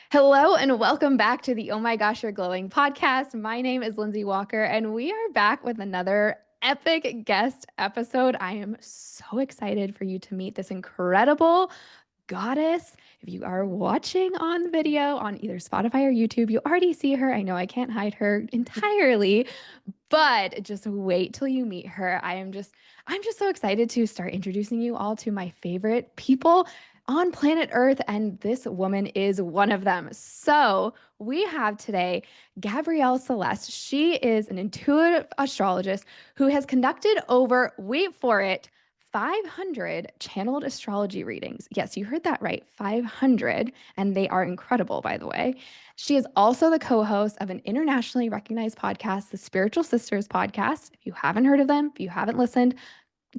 Hello and welcome back to the Oh My Gosh, You're Glowing podcast. My name is Lindsay Walker, and we are back with another epic guest episode. I am so excited for you to meet this incredible goddess. If you are watching on the video on either Spotify or YouTube, you already see her. I know I can't hide her entirely, but just wait till you meet her. I'm just so excited to start introducing you all to my favorite people on planet Earth, and this woman is one of them. So, we have today Gabrielle Celesté. She is an intuitive astrologist who has conducted over, wait for it, 500 channeled astrology readings. Yes, you heard that right, 500, and they are incredible, by the way. She is also the co host of an internationally recognized podcast, the Spiritual Sisters podcast. If you haven't heard of them, if you haven't listened,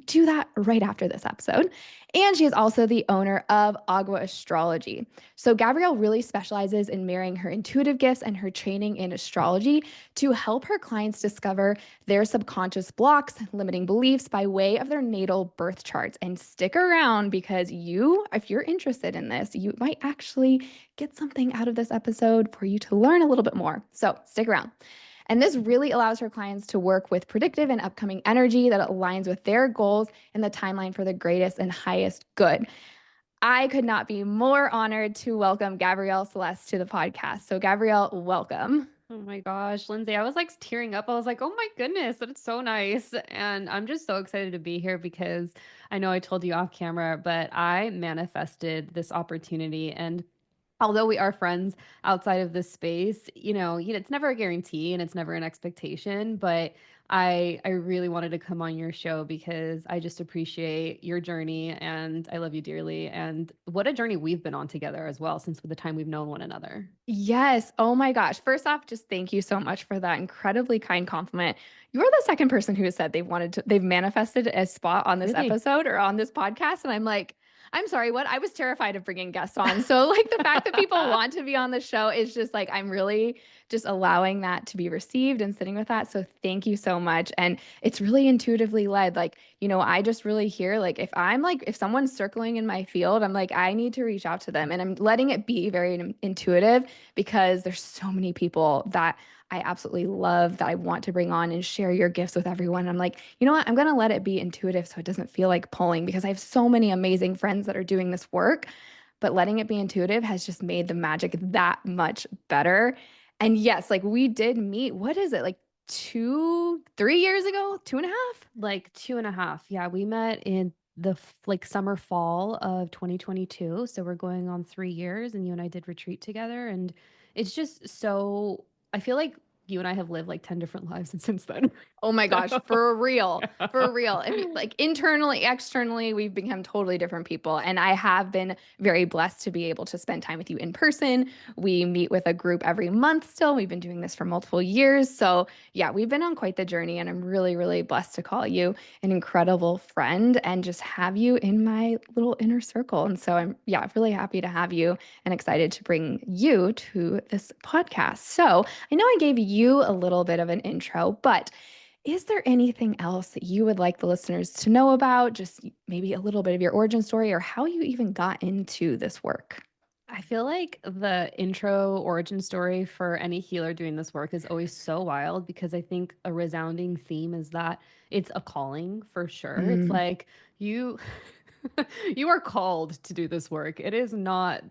do that right after this episode. And she is also the owner of Agua Astrology. So, Gabrielle really specializes in marrying her intuitive gifts and her training in astrology to help her clients discover their subconscious blocks, limiting beliefs by way of their natal birth charts. And stick around because if you're interested in this, you might actually get something out of this episode for you to learn a little bit more. So, stick around. And this really allows her clients to work with predictive and upcoming energy that aligns with their goals and the timeline for the greatest and highest good. I could not be more honored to welcome Gabrielle Celesté to the podcast. So, Gabrielle, welcome. Oh my gosh, Lindsay, I was like tearing up. I was like, oh my goodness, that's so nice. And I'm just so excited to be here because I know I told you off camera, but I manifested this opportunity. And although we are friends outside of this space, it's never a guarantee and it's never an expectation, but I really wanted to come on your show because I just appreciate your journey and I love you dearly. And what a journey we've been on together as well since the time we've known one another. Yes. Oh my gosh. First off, just thank you so much for that incredibly kind compliment. You're the second person who has said they've manifested a spot on this Really? episode or on this podcast. And I'm like, I'm sorry, what? I was terrified of bringing guests on. So, like, the fact that people want to be on the show is just like, I'm really just allowing that to be received and sitting with that. So, thank you so much. And it's really intuitively led. Like, I just really hear, like, if someone's circling in my field, I'm like, I need to reach out to them. And I'm letting it be very intuitive because there's so many people that I absolutely love that I want to bring on and share your gifts with everyone. I'm like, you know what? I'm going to let it be intuitive so it doesn't feel like pulling because I have so many amazing friends that are doing this work. But letting it be intuitive has just made the magic that much better. And yes, like we did meet, what is it, like 3 years ago, 2.5? Like 2.5. Yeah, we met in like summer fall of 2022. So we're going on 3 years, and you and I did retreat together. And it's just so, I feel like you and I have lived like 10 different lives since then. Oh my gosh, for real. For Yeah. real. I mean, like internally, externally, we've become totally different people. And I have been very blessed to be able to spend time with you in person. We meet with a group every month still. We've been doing this for multiple years. So, yeah, we've been on quite the journey. And I'm really, really blessed to call you an incredible friend and just have you in my little inner circle. And so I'm, yeah, really happy to have you and excited to bring you to this podcast. So, I know I gave you a little bit of an intro, but is there anything else that you would like the listeners to know about? Just maybe a little bit of your origin story or how you even got into this work? I feel like the intro origin story for any healer doing this work is always so wild because I think a resounding theme is that it's a calling for sure. It's Mm, like you you are called to do this work. It is not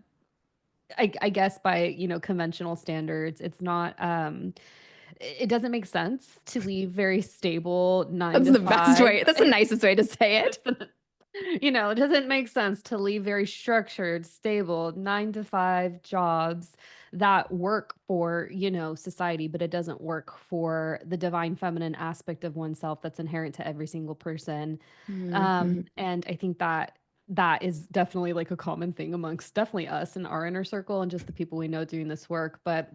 I guess by, conventional standards, it's not it doesn't make sense to leave very stable 9 that's to the best 5. way. That's the nicest way to say it. It's it doesn't make sense to leave very structured, stable 9 to 5 jobs that work for, society, but it doesn't work for the divine feminine aspect of oneself that's inherent to every single person. Mhm. And I think that that is definitely like a common thing amongst definitely us in our inner circle and just the people we know doing this work. But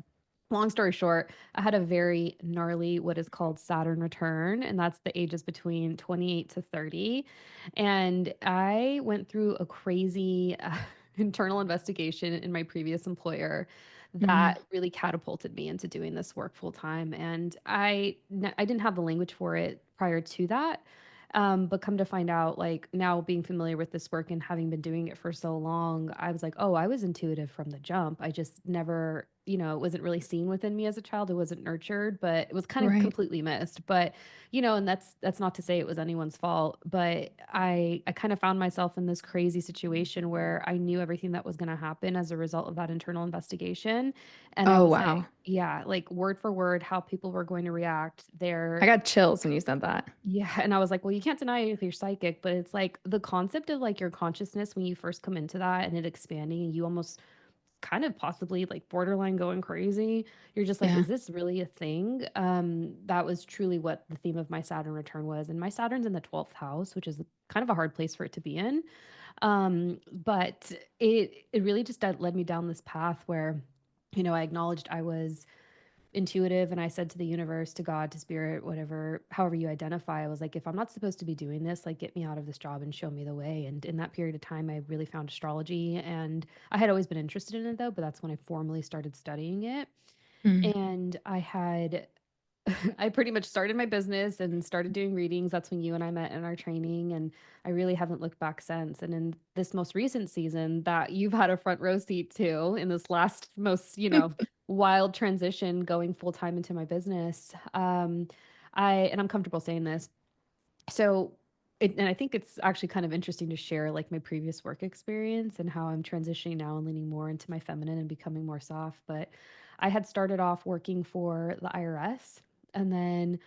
long story short, I had a very gnarly, what is called Saturn return, and that's the ages between 28 to 30. And I went through a crazy internal investigation in my previous employer Mm, that really catapulted me into doing this work full time. And I didn't have the language for it prior to that. But come to find out, like now being familiar with this work and having been doing it for so long, I was like, oh, I was intuitive from the jump. I just never, it wasn't really seen within me as a child. It wasn't nurtured, but it was kind of Right. completely missed. But, and that's not to say it was anyone's fault, but I kind of found myself in this crazy situation where I knew everything that was going to happen as a result of that internal investigation. And I Oh, was like, wow. yeah, like word for word, how people were going to react. I Their got chills when you said that. Yeah, and I was like, "Well, you can't deny it if you're psychic," but it's like the concept of like your consciousness when you first come into that and it expanding and you almost kind of possibly like borderline going crazy. You're just like, Yeah. "Is this really a thing?" That was truly what the theme of my Saturn return was. And my Saturn's in the 12th house, which is kind of a hard place for it to be in. But it really just led me down this path where I acknowledged I was intuitive and I said to the universe, to God, to spirit, whatever, however you identify, I was like, if I'm not supposed to be doing this, like get me out of this job and show me the way. And in that period of time, I really found astrology and I had always been interested in it though, but that's when I formally started studying it. Mm. And I had I pretty much started my business and started doing readings. That's when you and I met in our training. And I really haven't looked back since. And in this most recent season that you've had a front row seat to in this last most, wild transition going full time into my business. And I'm comfortable saying this, so and I think it's actually kind of interesting to share like my previous work experience and how I'm transitioning now and leaning more into my feminine and becoming more soft. But I had started off working for the IRS and then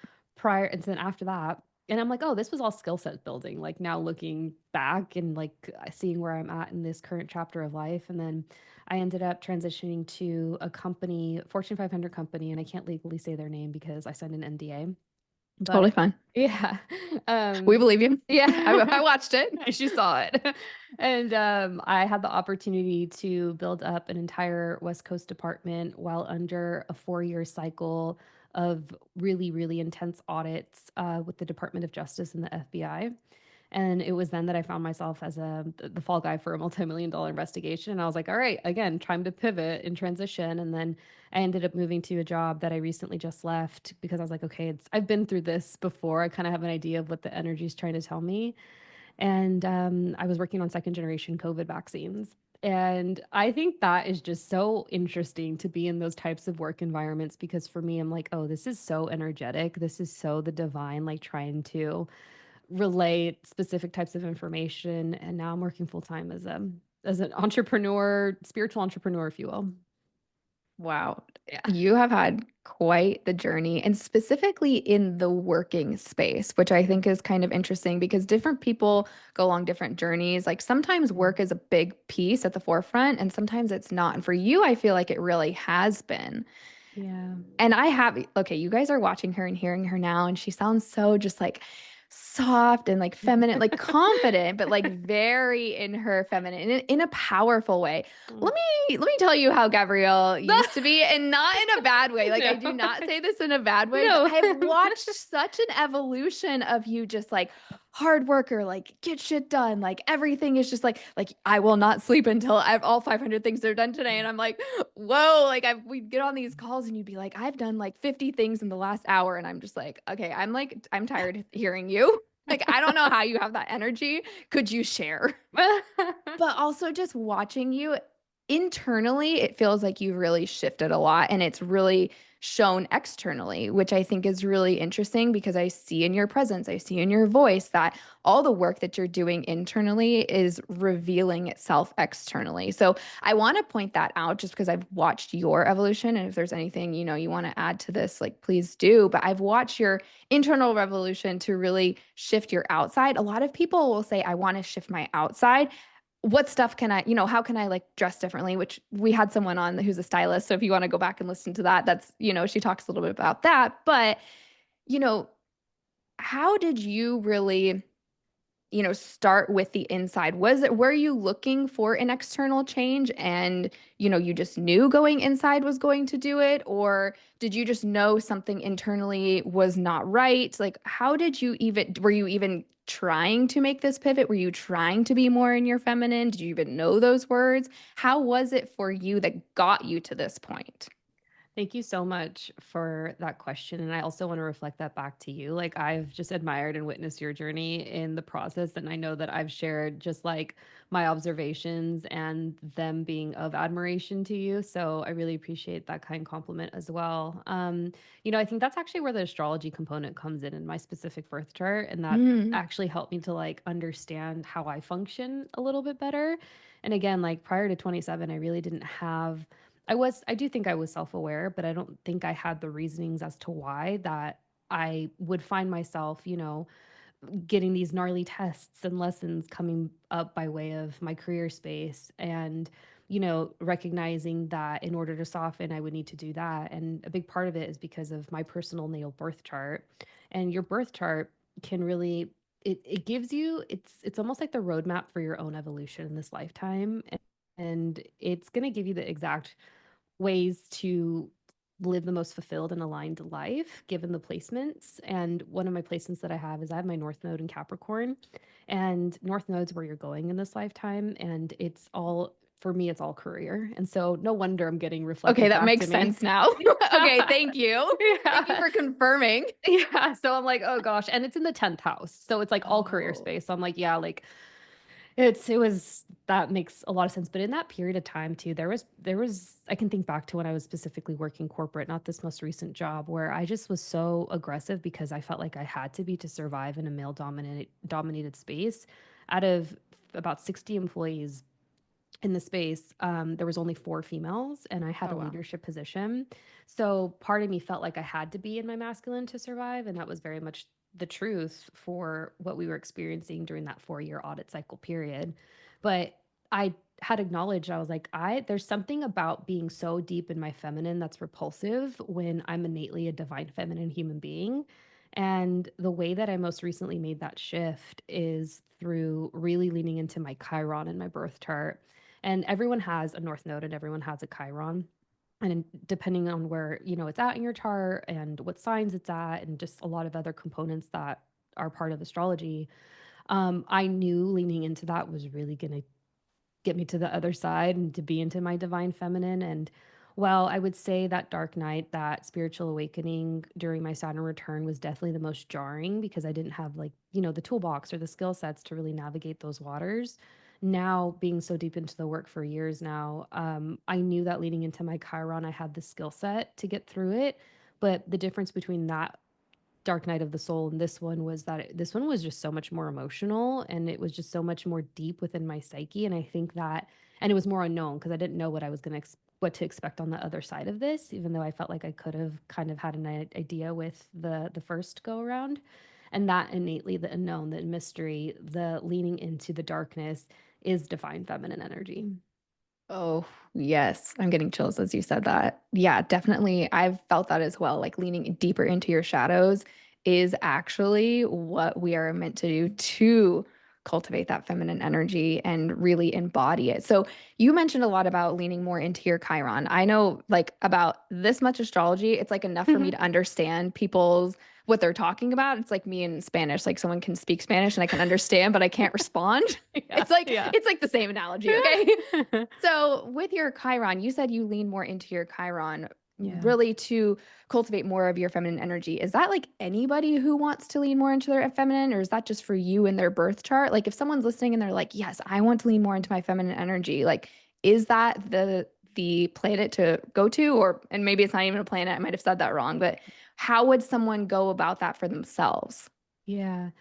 after that, and I'm like, oh, this was all skill set building. Like now looking back and like seeing where I'm at in this current chapter of life. And then I ended up transitioning to a company, Fortune 500 company, and I can't legally say their name because I signed an NDA. Totally But fine. yeah, We um, believe you. I yeah, watched it. she saw it. And I had the opportunity to build up an entire West Coast department while under a 4-year cycle of really, really intense audits with the Department of Justice and the FBI. And it was then that I found myself as the fall guy for a multi-million dollar investigation. And I was like, all right, again, time to pivot and transition. And then I ended up moving to a job that I recently just left because I was like, okay, I've been through this before. I kind of have an idea of what the energy is trying to tell me. And I was working on second generation COVID vaccines. And I think that is just so interesting to be in those types of work environments because for me, I'm like, oh, this is so energetic. This is so the divine, like trying to relay specific types of information. And now I'm working full time as an entrepreneur, spiritual entrepreneur, if you will. Wow. Yeah. You have had quite the journey, and specifically in the working space, which I think is kind of interesting because different people go along different journeys. Like sometimes Mm. work is a big piece at the forefront, and sometimes it's not. And for you, I feel like it really has been. Yeah. And I have, okay, you guys are watching her and hearing her now, and she sounds so just like soft and like feminine, like confident, but like very in her feminine, in a powerful way. Mm. Let me tell you how Gabrielle used to be, and not in a bad way. Like I No. do not say this in a bad way, but No. I've watched such an evolution of you just like hard worker, like get shit done. Like everything is just like I will not sleep until I've all 500 things are done today. And I'm like, whoa, like we'd get on these calls and you'd be like, I've done like 50 things in the last hour. And I'm just like, okay, I'm tired of hearing you. Like, I don't know how you have that energy. Could you share? But also just watching you internally, it feels like you've really shifted a lot and it's really shown externally, which I think is really interesting because I see in your presence, I see in your voice that all the work that you're doing internally is revealing itself externally. So I want to point that out just because I've watched your evolution. And if there's anything, you want to add to this, like please do. But I've watched your internal revolution to really shift your outside. A lot of people will say, I want to shift my outside. What stuff can I, how can I like dress differently? Which we had someone on who's a stylist. So if you want to go back and listen to that, that's, she talks a little bit about that. But, you know, how did you really start with the inside? Were you looking for an external change and, you just knew going inside was going to do it? Or did you just know something internally was not right? Like, were you even trying to make this pivot? Were you trying to be more in your feminine? Did you even know those words? How was it for you that got you to this point? Thank you so much for that question. And I also want to reflect that back to you. Like, I've just admired and witnessed your journey in the process. And I know that I've shared just like my observations and them being of admiration to you. So I really appreciate that kind compliment as well. I think that's actually where the astrology component comes in my specific birth chart. And that Mm. actually helped me to like understand how I function a little bit better. And again, like prior to 27, I really didn't have I do think I was self-aware, but I don't think I had the reasonings as to why that I would find myself, getting these gnarly tests and lessons coming up by way of my career space and recognizing that in order to soften I would need to do that, and a big part of it is because of my personal natal birth chart. And your birth chart can really, it gives you, it's almost like the roadmap for your own evolution in this lifetime, and it's going to give you the exact ways to live the most fulfilled and aligned life given the placements. And one of my placements that I have is I have my North Node in Capricorn, and North Node's where you're going in this lifetime. And it's all, for me, it's all career. And so no wonder I'm getting Okay, reflected that back to makes me. sense now. Okay, thank you. Thank you Yeah. for confirming. Yeah. So I'm like, oh gosh. And it's in the 10th house. So it's like all career Oh, space. So I'm like, yeah, like it was that makes a lot of sense, but in that period of time too, there was I can think back to when I was specifically working corporate, not this most recent job, where I just was so aggressive because I felt like I had to be to survive in a male dominated space. Out of about 60 employees in the space, there was only 4 females and I had oh a wow. leadership position. So part of me felt like I had to be in my masculine to survive. And that was very much the truth for what we were experiencing during that 4-year audit cycle period. But I had acknowledged, I was like, there's something about being so deep in my feminine that's repulsive when I'm innately a divine feminine human being. And the way that I most recently made that shift is through really leaning into my Chiron in my birth chart. And everyone has a north node and everyone has a chiron. And depending on where, it's at in your chart and what signs it's at and just a lot of other components that are part of astrology, I knew leaning into that was really going to get me to the other side and to be into my divine feminine. And while I would say that dark night, that spiritual awakening during my Saturn return was definitely the most jarring because I didn't have like, the toolbox or the skill sets to really navigate those waters. Now, being so deep into the work for years now, I knew that leading into my Chiron, I had the skill set to get through it. But the difference between that Dark Night of the Soul and this one was that this one was just so much more emotional and it was just so much more deep within my psyche. And I think that, and it was more unknown because I didn't know what I was going to what to expect on the other side of this, even though I felt like I could have kind of had an idea with the first go around. And that innately, the unknown, the mystery, the leaning into the darkness is divine feminine energy. Oh, yes. I'm getting chills as you said that. Yeah, definitely. I've felt that as well. Like leaning deeper into your shadows is actually what we are meant to do to cultivate that feminine energy and really embody it. So, you mentioned a lot about leaning more into your Chiron. I know like about this much astrology, it's like enough for me to understand people's what they're talking about. It's like me in Spanish. Like someone can speak Spanish and I can understand, but I can't respond. Yeah, It's like yeah. it's like the same analogy, okay? So, with your Chiron, you said you lean more into your Chiron Yeah. really to cultivate more of your feminine energy. Is that like anybody who wants to lean more into their feminine, or is that just for you in their birth chart? Like, if someone's listening and they're like, "Yes, I want to lean more into my feminine energy," like, is that the planet to go to? Or, and maybe it's not even a planet, I might have said that wrong, but how would someone go about that for themselves? Yeah.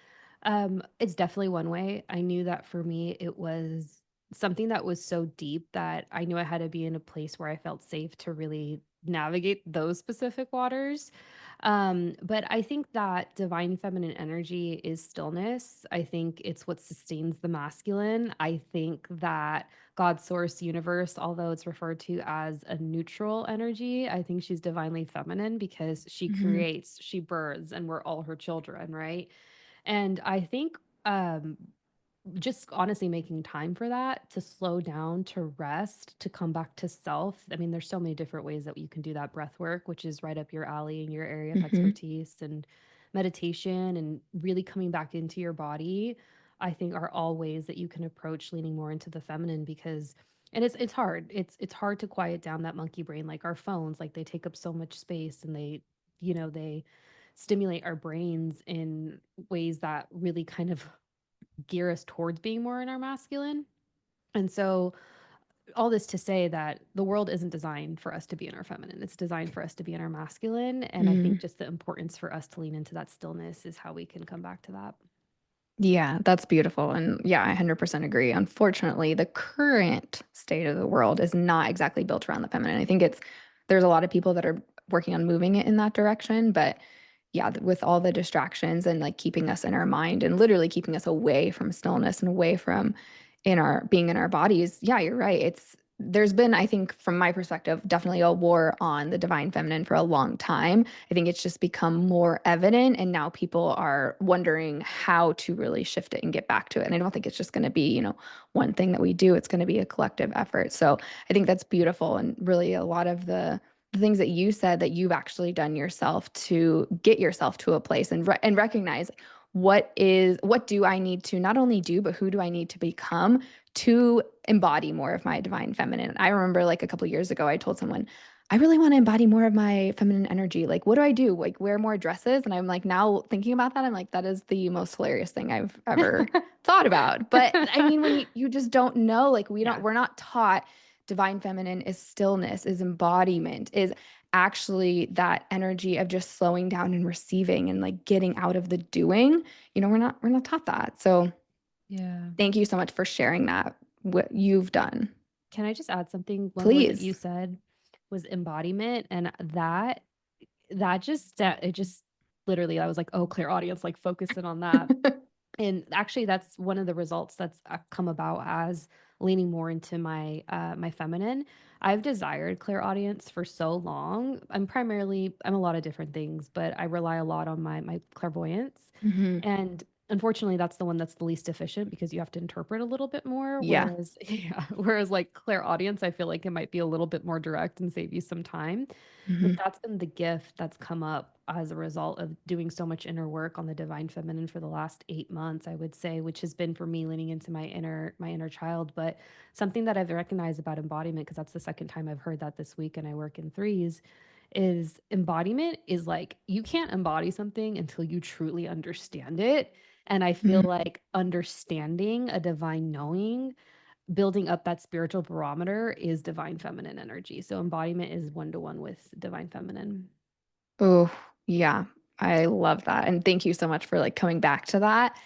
It's definitely one way. I knew that for me, it was something that was so deep that I knew I had to be in a place where I felt safe to really navigate those specific waters. But I think that divine feminine energy is stillness. I think it's what sustains the masculine. I think that God's source universe, although it's referred to as a neutral energy, I think she's divinely feminine because she Mhm. creates, she births, and we're all her children, right? And I think, just honestly making time for that, to slow down, to rest, to come back to self. I mean, there's so many different ways that you can do that breath work, which is right up your alley in your area of Mhm. expertise, and meditation and really coming back into your body, I think are all ways that you can approach leaning more into the feminine because And it's hard. It's hard to quiet down that monkey brain, like our phones, like they take up so much space and they stimulate our brains in ways that really kind of gear us towards being more in our masculine. And so all this to say that the world isn't designed for us to be in our feminine. It's designed for us to be in our masculine. And I think Mm. just the importance for us to lean into that stillness is how we can come back to that. Yeah, that's beautiful. And yeah, I 100% agree. Unfortunately, the current state of the world is not exactly built around the feminine. I think there's a lot of people that are working on moving it in that direction, but yeah, with all the distractions and like keeping us in our mind and literally keeping us away from stillness and away from in our being in our bodies. Yeah, you're right. There's been, I think, from my perspective, definitely a war on the divine feminine for a long time. I think it's just become more evident, and now people are wondering how to really shift it and get back to it. And I don't think it's just going to be, one thing that we do. It's going to be a collective effort. So I think that's beautiful, and really a lot of the things that you said that you've actually done yourself to get yourself to a place and recognize what do I need to not only do, but who do I need to become to embody more of my divine feminine. I remember like a couple years ago, I told someone, I really want to embody more of my feminine energy. Like, what do I do? Like, wear more dresses? And I'm like, now thinking about that, I'm like, that is the most hilarious thing I've ever thought about. But I mean, when you just don't know, like, Yeah. we're not taught divine feminine is stillness, is embodiment, is actually that energy of just slowing down and receiving and like getting out of the doing. We're not taught that. So Yeah. thank you so much for sharing that, what you've done. Can I just add something? One word that you Please. said was embodiment. And it just literally, I was like, oh, clear audience, like focus in on that. And actually, that's one of the results that's come about as leaning more into my feminine. I've desired clairaudience for so long. I'm a lot of different things, but I rely a lot on my clairvoyance. Hmm. And unfortunately, that's the one that's the least efficient because you have to interpret a little bit more. Yeah. Whereas, yeah, whereas like clairaudience, I feel like it might be a little bit more direct and save you some time. But Hmm. that's been the gift that's come up as a result of doing so much inner work on the divine feminine for the last 8 months, I would say, which has been for me leaning into my inner child. But something that I've recognized about embodiment, because that's the second time I've heard that this week and I work in threes, is embodiment is like you can't embody something until you truly understand it. And I feel Hmm. like understanding a divine knowing, building up that spiritual barometer is divine feminine energy. So embodiment is one to one with divine feminine. Oh, yeah. I love that. And thank you so much for like coming back to that.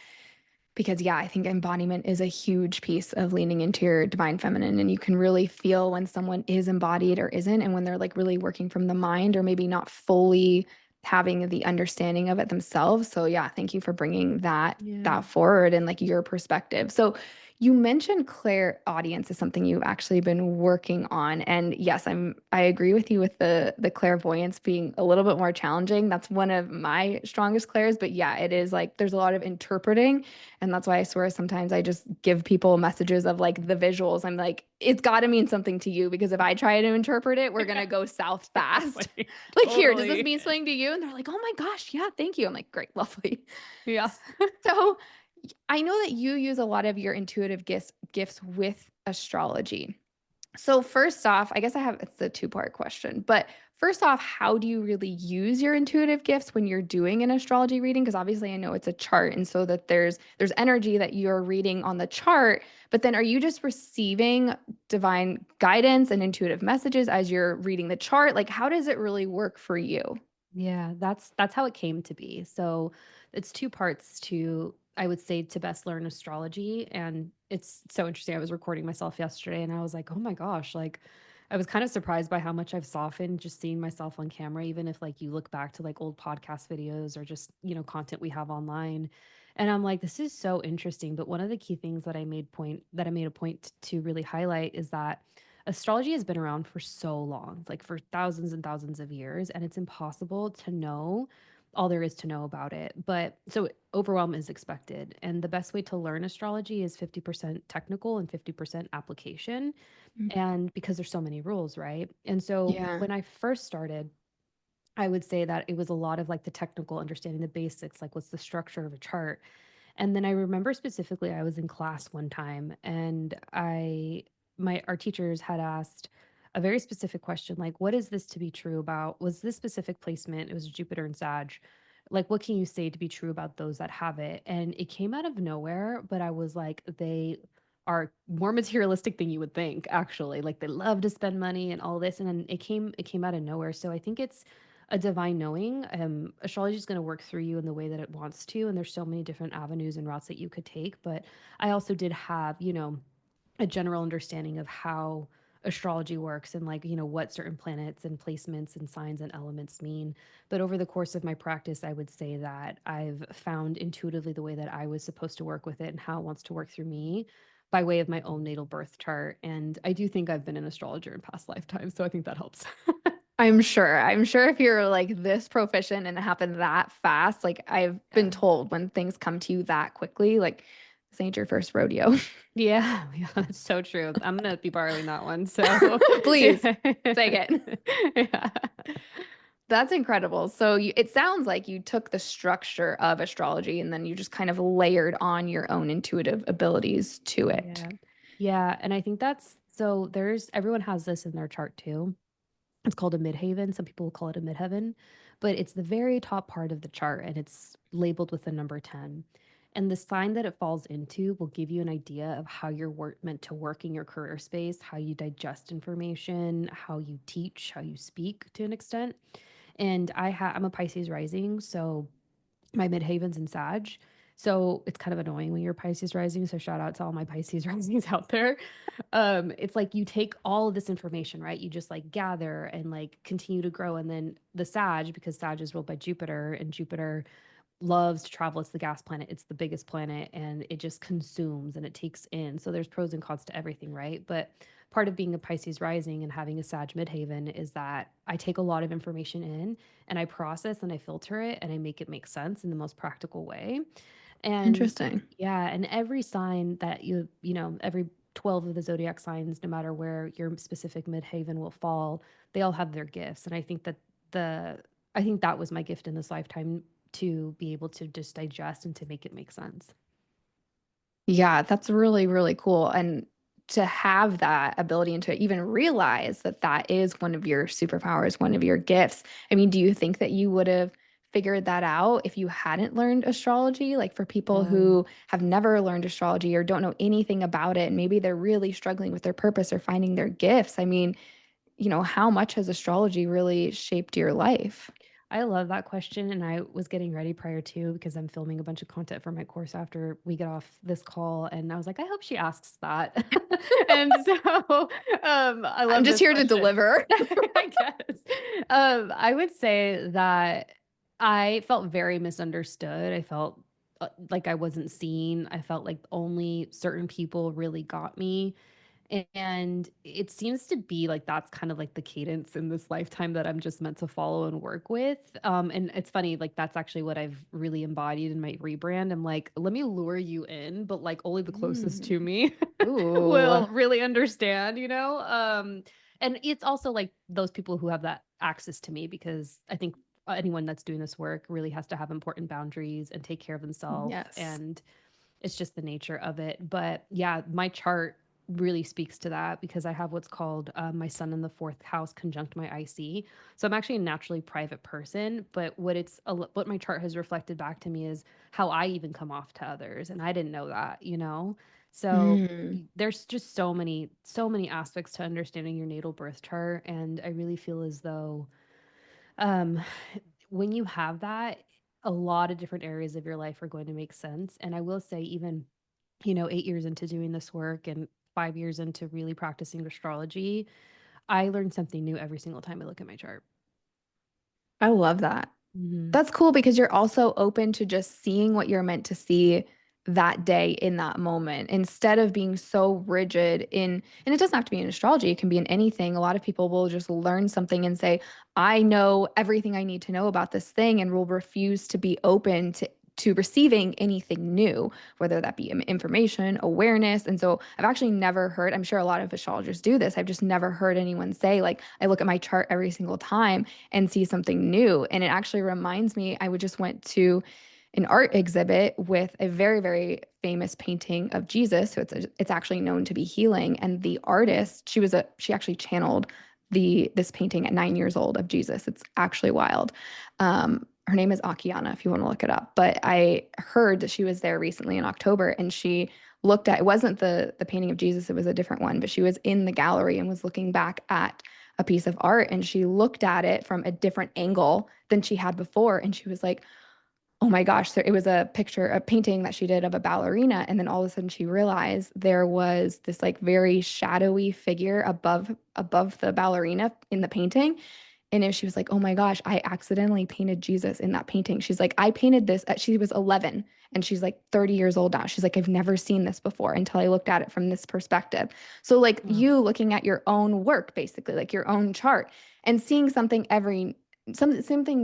Because, yeah, I think embodiment is a huge piece of leaning into your divine feminine. And you can really feel when someone is embodied or isn't, and when they're like really working from the mind or maybe not fully having the understanding of it themselves. So, yeah, thank you for bringing that Yeah. forward and like your perspective. So, you mentioned Claire audience is something you've actually been working on. And yes, I agree with you with the clairvoyance being a little bit more challenging. That's one of my strongest clairs. But yeah, it is like there's a lot of interpreting, and that's why I swear sometimes I just give people messages of like the visuals. I'm like, it's got to mean something to you because if I try to interpret it, we're going to go south fast. Totally. Like, here, does this Totally. mean something to you? And they're like, oh my gosh, yeah, thank you. I'm like, great, lovely. Yeah. So I know that you use a lot of your intuitive gifts with astrology. So first off, I guess it's a two-part question, but first off, how do you really use your intuitive gifts when you're doing an astrology reading? Because obviously I know it's a chart, and so that there's energy that you're reading on the chart, but then are you just receiving divine guidance and intuitive messages as you're reading the chart? Like how does it really work for you? Yeah, that's how it came to be. So it's two parts to, I would say, to best learn astrology. And it's so interesting. I was recording myself yesterday and I was like, oh my gosh, like I was kind of surprised by how much I've softened just seeing myself on camera, even if like you look back to like old podcast videos or just, content we have online. And I'm like, this is so interesting. But one of the key things that I made a point to really highlight is that astrology has been around for so long, like for thousands and thousands of years, and it's impossible to know all there is to know about it. But so overwhelm is expected. And the best way to learn astrology is 50% technical and 50% application. Mm. And because there's so many rules, right? And so Yeah. when I first started, I would say that it was a lot of like the technical understanding, the basics, like what's the structure of a chart. And then I remember specifically, I was in class one time and my our teachers had asked a very specific question, like, what is this to be true about? Was this specific placement? It was Jupiter and Sag. Like, what can you say to be true about those that have it? And it came out of nowhere, but I was like, they are more materialistic than you would think, actually. Like, they love to spend money and all this. And then it came out of nowhere. So I think it's a divine knowing. Astrology is going to work through you in the way that it wants to. And there's so many different avenues and routes that you could take. But I also did have, a general understanding of how astrology works and, like, what certain planets and placements and signs and elements mean. But over the course of my practice, I would say that I've found intuitively the way that I was supposed to work with it and how it wants to work through me by way of my own natal birth chart. And I do think I've been an astrologer in past lifetimes, so I think that helps. I'm sure. I'm sure if you're like this proficient and it happened that fast, like I've been Yeah. told when things come to you that quickly, like this ain't your first rodeo. Yeah, yeah, that's so true. I'm gonna be borrowing that one. So Please yeah. take it. Yeah. That's incredible. So it sounds like you took the structure of astrology and then you just kind of layered on your own intuitive abilities to it. Yeah. Yeah, and I think that's so there's everyone has this in their chart too. It's called a midhaven. Some people will call it a midheaven, but it's the very top part of the chart and it's labeled with the number 10. And the sign that it falls into will give you an idea of how you're meant to work in your career space, how you digest information, how you teach, how you speak to an extent. And I'm a Pisces rising, so my midhavens in Sag. So it's kind of annoying when you're Pisces rising. So shout out to all my Pisces risings out there. It's like you take all of this information, right? You just like gather and like continue to grow. And then the Sag, because Sag is ruled by Jupiter and Jupiter loves to travel. It's the gas planet, it's the biggest planet, and it just consumes and it takes in. So there's pros and cons to everything, right? But part of being a Pisces rising and having a Sag midhaven is that I take a lot of information in and I process and I filter it and I make it make sense in the most practical way. And Interesting. yeah, and every sign that every 12 of the zodiac signs, no matter where your specific midhaven will fall, they all have their gifts. And the I think that was my gift in this lifetime, to be able to just digest and to make it make sense. Yeah, that's really, really cool. And to have that ability and to even realize that that is one of your superpowers, one of your gifts. I mean, do you think that you would have figured that out if you hadn't learned astrology? Like for people Um, who have never learned astrology or don't know anything about it, and maybe they're really struggling with their purpose or finding their gifts. I mean, how much has astrology really shaped your life? I love that question. And I was getting ready prior to, because I'm filming a bunch of content for my course after we get off this call. And I was like, I hope she asks that. And so I I'm love just this here to question. deliver. I guess. I would say that I felt very misunderstood. I felt like I wasn't seen. I felt like only certain people really got me. And it seems to be like that's kind of like the cadence in this lifetime that I'm just meant to follow and work with. And it's funny, like that's actually what I've really embodied in my rebrand. I'm like, let me lure you in, but like only the closest to Mm. me Ooh. will really understand. And it's also like those people who have that access to me, because I think anyone that's doing this work really has to have important boundaries and take care of themselves. Yes. And it's just the nature of it. But yeah, my chart really speaks to that, because I have what's called my sun in the fourth house conjunct my IC. So I'm actually a naturally private person, but what my chart has reflected back to me is how I even come off to others, and I didn't know that. So Mm. there's just so many aspects to understanding your natal birth chart, and I really feel as though um when you have that, a lot of different areas of your life are going to make sense. And I will say, even 8 years into doing this work and 5 years into really practicing astrology, I learn something new every single time I look at my chart. I love that. Hmm. That's cool because you're also open to just seeing what you're meant to see that day in that moment instead of being so rigid and it doesn't have to be in astrology, it can be in anything. A lot of people will just learn something and say, I know everything I need to know about this thing and will refuse to be open to receiving anything new, whether that be information, awareness. And so I've actually never heard, I'm sure a lot of astrologers do this. I've just never heard anyone say, like, I look at my chart every single time and see something new. And it actually reminds me, I would just went to an art exhibit with a very, very famous painting of Jesus. So it's actually known to be healing. And the artist, she actually channeled this painting at 9 years old of Jesus. It's actually wild. Her name is Akiana, if you want to look it up. But I heard that she was there recently in October, and she looked at, it wasn't the painting of Jesus, it was a different one, but she was in the gallery and was looking back at a piece of art, and she looked at it from a different angle than she had before, and she was like, oh my gosh, so it was a picture, a painting that she did of a ballerina. And then all of a sudden she realized there was this like very shadowy figure above the ballerina in the painting. And she was like, oh my gosh, I accidentally painted Jesus in that painting. She's like, I painted this she was 11, and she's like 30 years old now. She's like, I've never seen this before until I looked at it from this perspective. So like Wow. you looking at your own work, basically like your own chart, and seeing something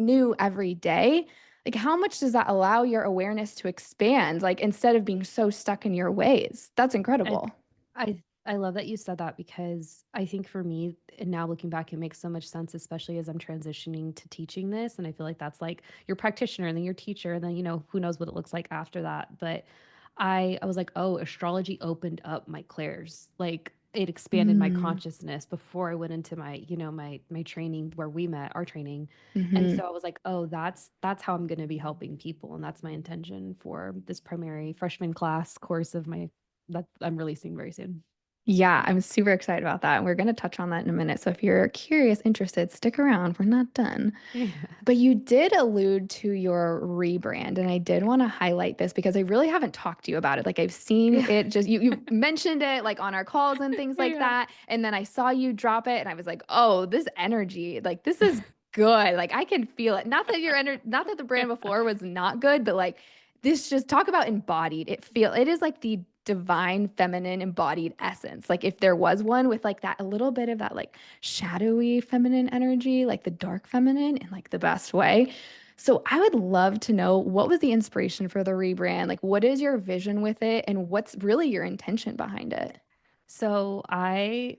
new every day, like how much does that allow your awareness to expand, like instead of being so stuck in your ways? That's I incredible. I love that you said that because I think for me, and now looking back, it makes so much sense, especially as I'm transitioning to teaching this. And I feel like that's like your practitioner and then your teacher, and then, who knows what it looks like after that. But I was like, oh, astrology opened up my clairs. Like it expanded my Mm. consciousness before I went into my, my training where we met, our training. And Hmm. so I was like, oh, that's how I'm going to be helping people. And that's my intention for this primary freshman class course of my that I'm releasing very soon. Yeah, I'm super excited about that. And we're going to touch on that in a minute. So if you're curious, interested, stick around. We're not done. Yeah. But you did allude to your rebrand, and I did want to highlight this because I really haven't talked to you about it. Like I've seen Yeah. it just you mentioned it like on our calls and things like Yeah. that, and then I saw you drop it and I was like, "Oh, this energy, like this is good. Like I can feel it." Not that the brand before was not good, but like this, just talk about embodied. It is like the divine feminine embodied essence. Like if there was one with like that, a little bit of that like shadowy feminine energy, like the dark feminine in like the best way. So I would love to know, what was the inspiration for the rebrand? Like what is your vision with it, and what's really your intention behind it? So I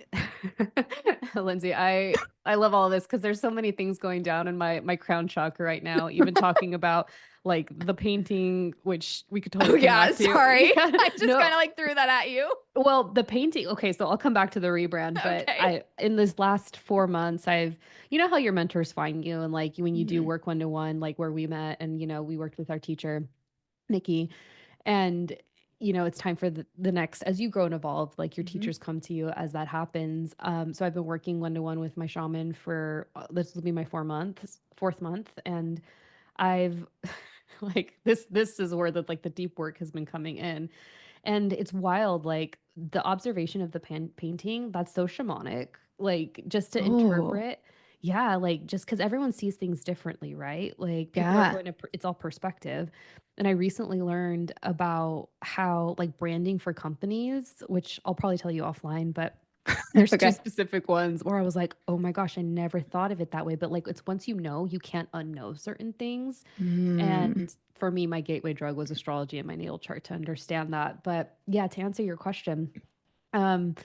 Lindsay, I love all of this because there's so many things going down in my crown chakra right now, even talking about like the painting, which we could Oh totally come yeah, back to. sorry. Yeah. I just kind No. of like threw that at you. Well, the painting, okay, so I'll come back to the rebrand, but Okay. I in this last 4 months, you know how your mentors find you and like when you do Mhm. work one to one, like where we met and we worked with our teacher, Nikki. And it's time for the next, as you grow and evolve, like your Mhm. teachers come to you as that happens. So I've been working one to one with my shaman for this will be my 4th month, and I've like this is where like the deep work has been coming in, and it's wild. Like the observation of the painting, that's so shamanic. Like just to Oh, interpret, yeah, like just because everyone sees things differently, right? Like people are yeah. going to, it's all perspective. And I recently learned about how like branding for companies, which I'll probably tell you offline, but there's two Okay. specific ones where I was like, oh my gosh, I never thought of it that way. But like it's once you can't unknow certain things. Mm. And for me, my gateway drug was astrology and my natal chart to understand that. But yeah, to answer your question, um,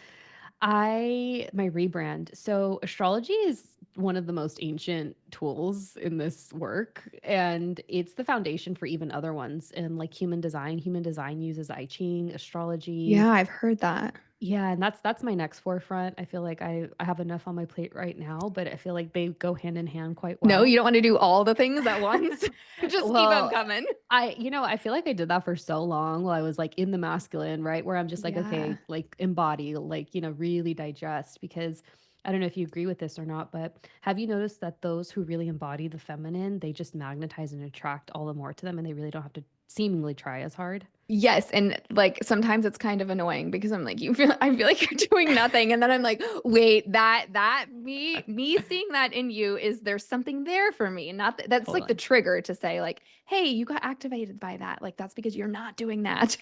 my rebrand. So astrology is one of the most ancient tools in this work, and it's the foundation for even other ones. And like human design, uses I Ching, astrology. Yeah, I've heard that. Yeah, and that's my next forefront. I feel like I have enough on my plate right now, but I feel like they go hand in hand quite No, well. you don't want to do all the things at once. Just keep them Well, coming. I feel like I did that for so long while I was like in the masculine, right? Where I'm just like, Yeah. okay, like embody, like, really digest because I don't know if you agree with this or not, but have you noticed that those who really embody the feminine, they just magnetize and attract all the more to them and they really don't have to seemingly try as hard? Yes, and like sometimes it's kind of annoying because I'm like, I feel like you're doing nothing, and then I'm like, wait, that me seeing that in you, is there's something there for me? Not that's like the Totally. trigger to say like, hey, you got activated by that. Like that's because you're not doing that. So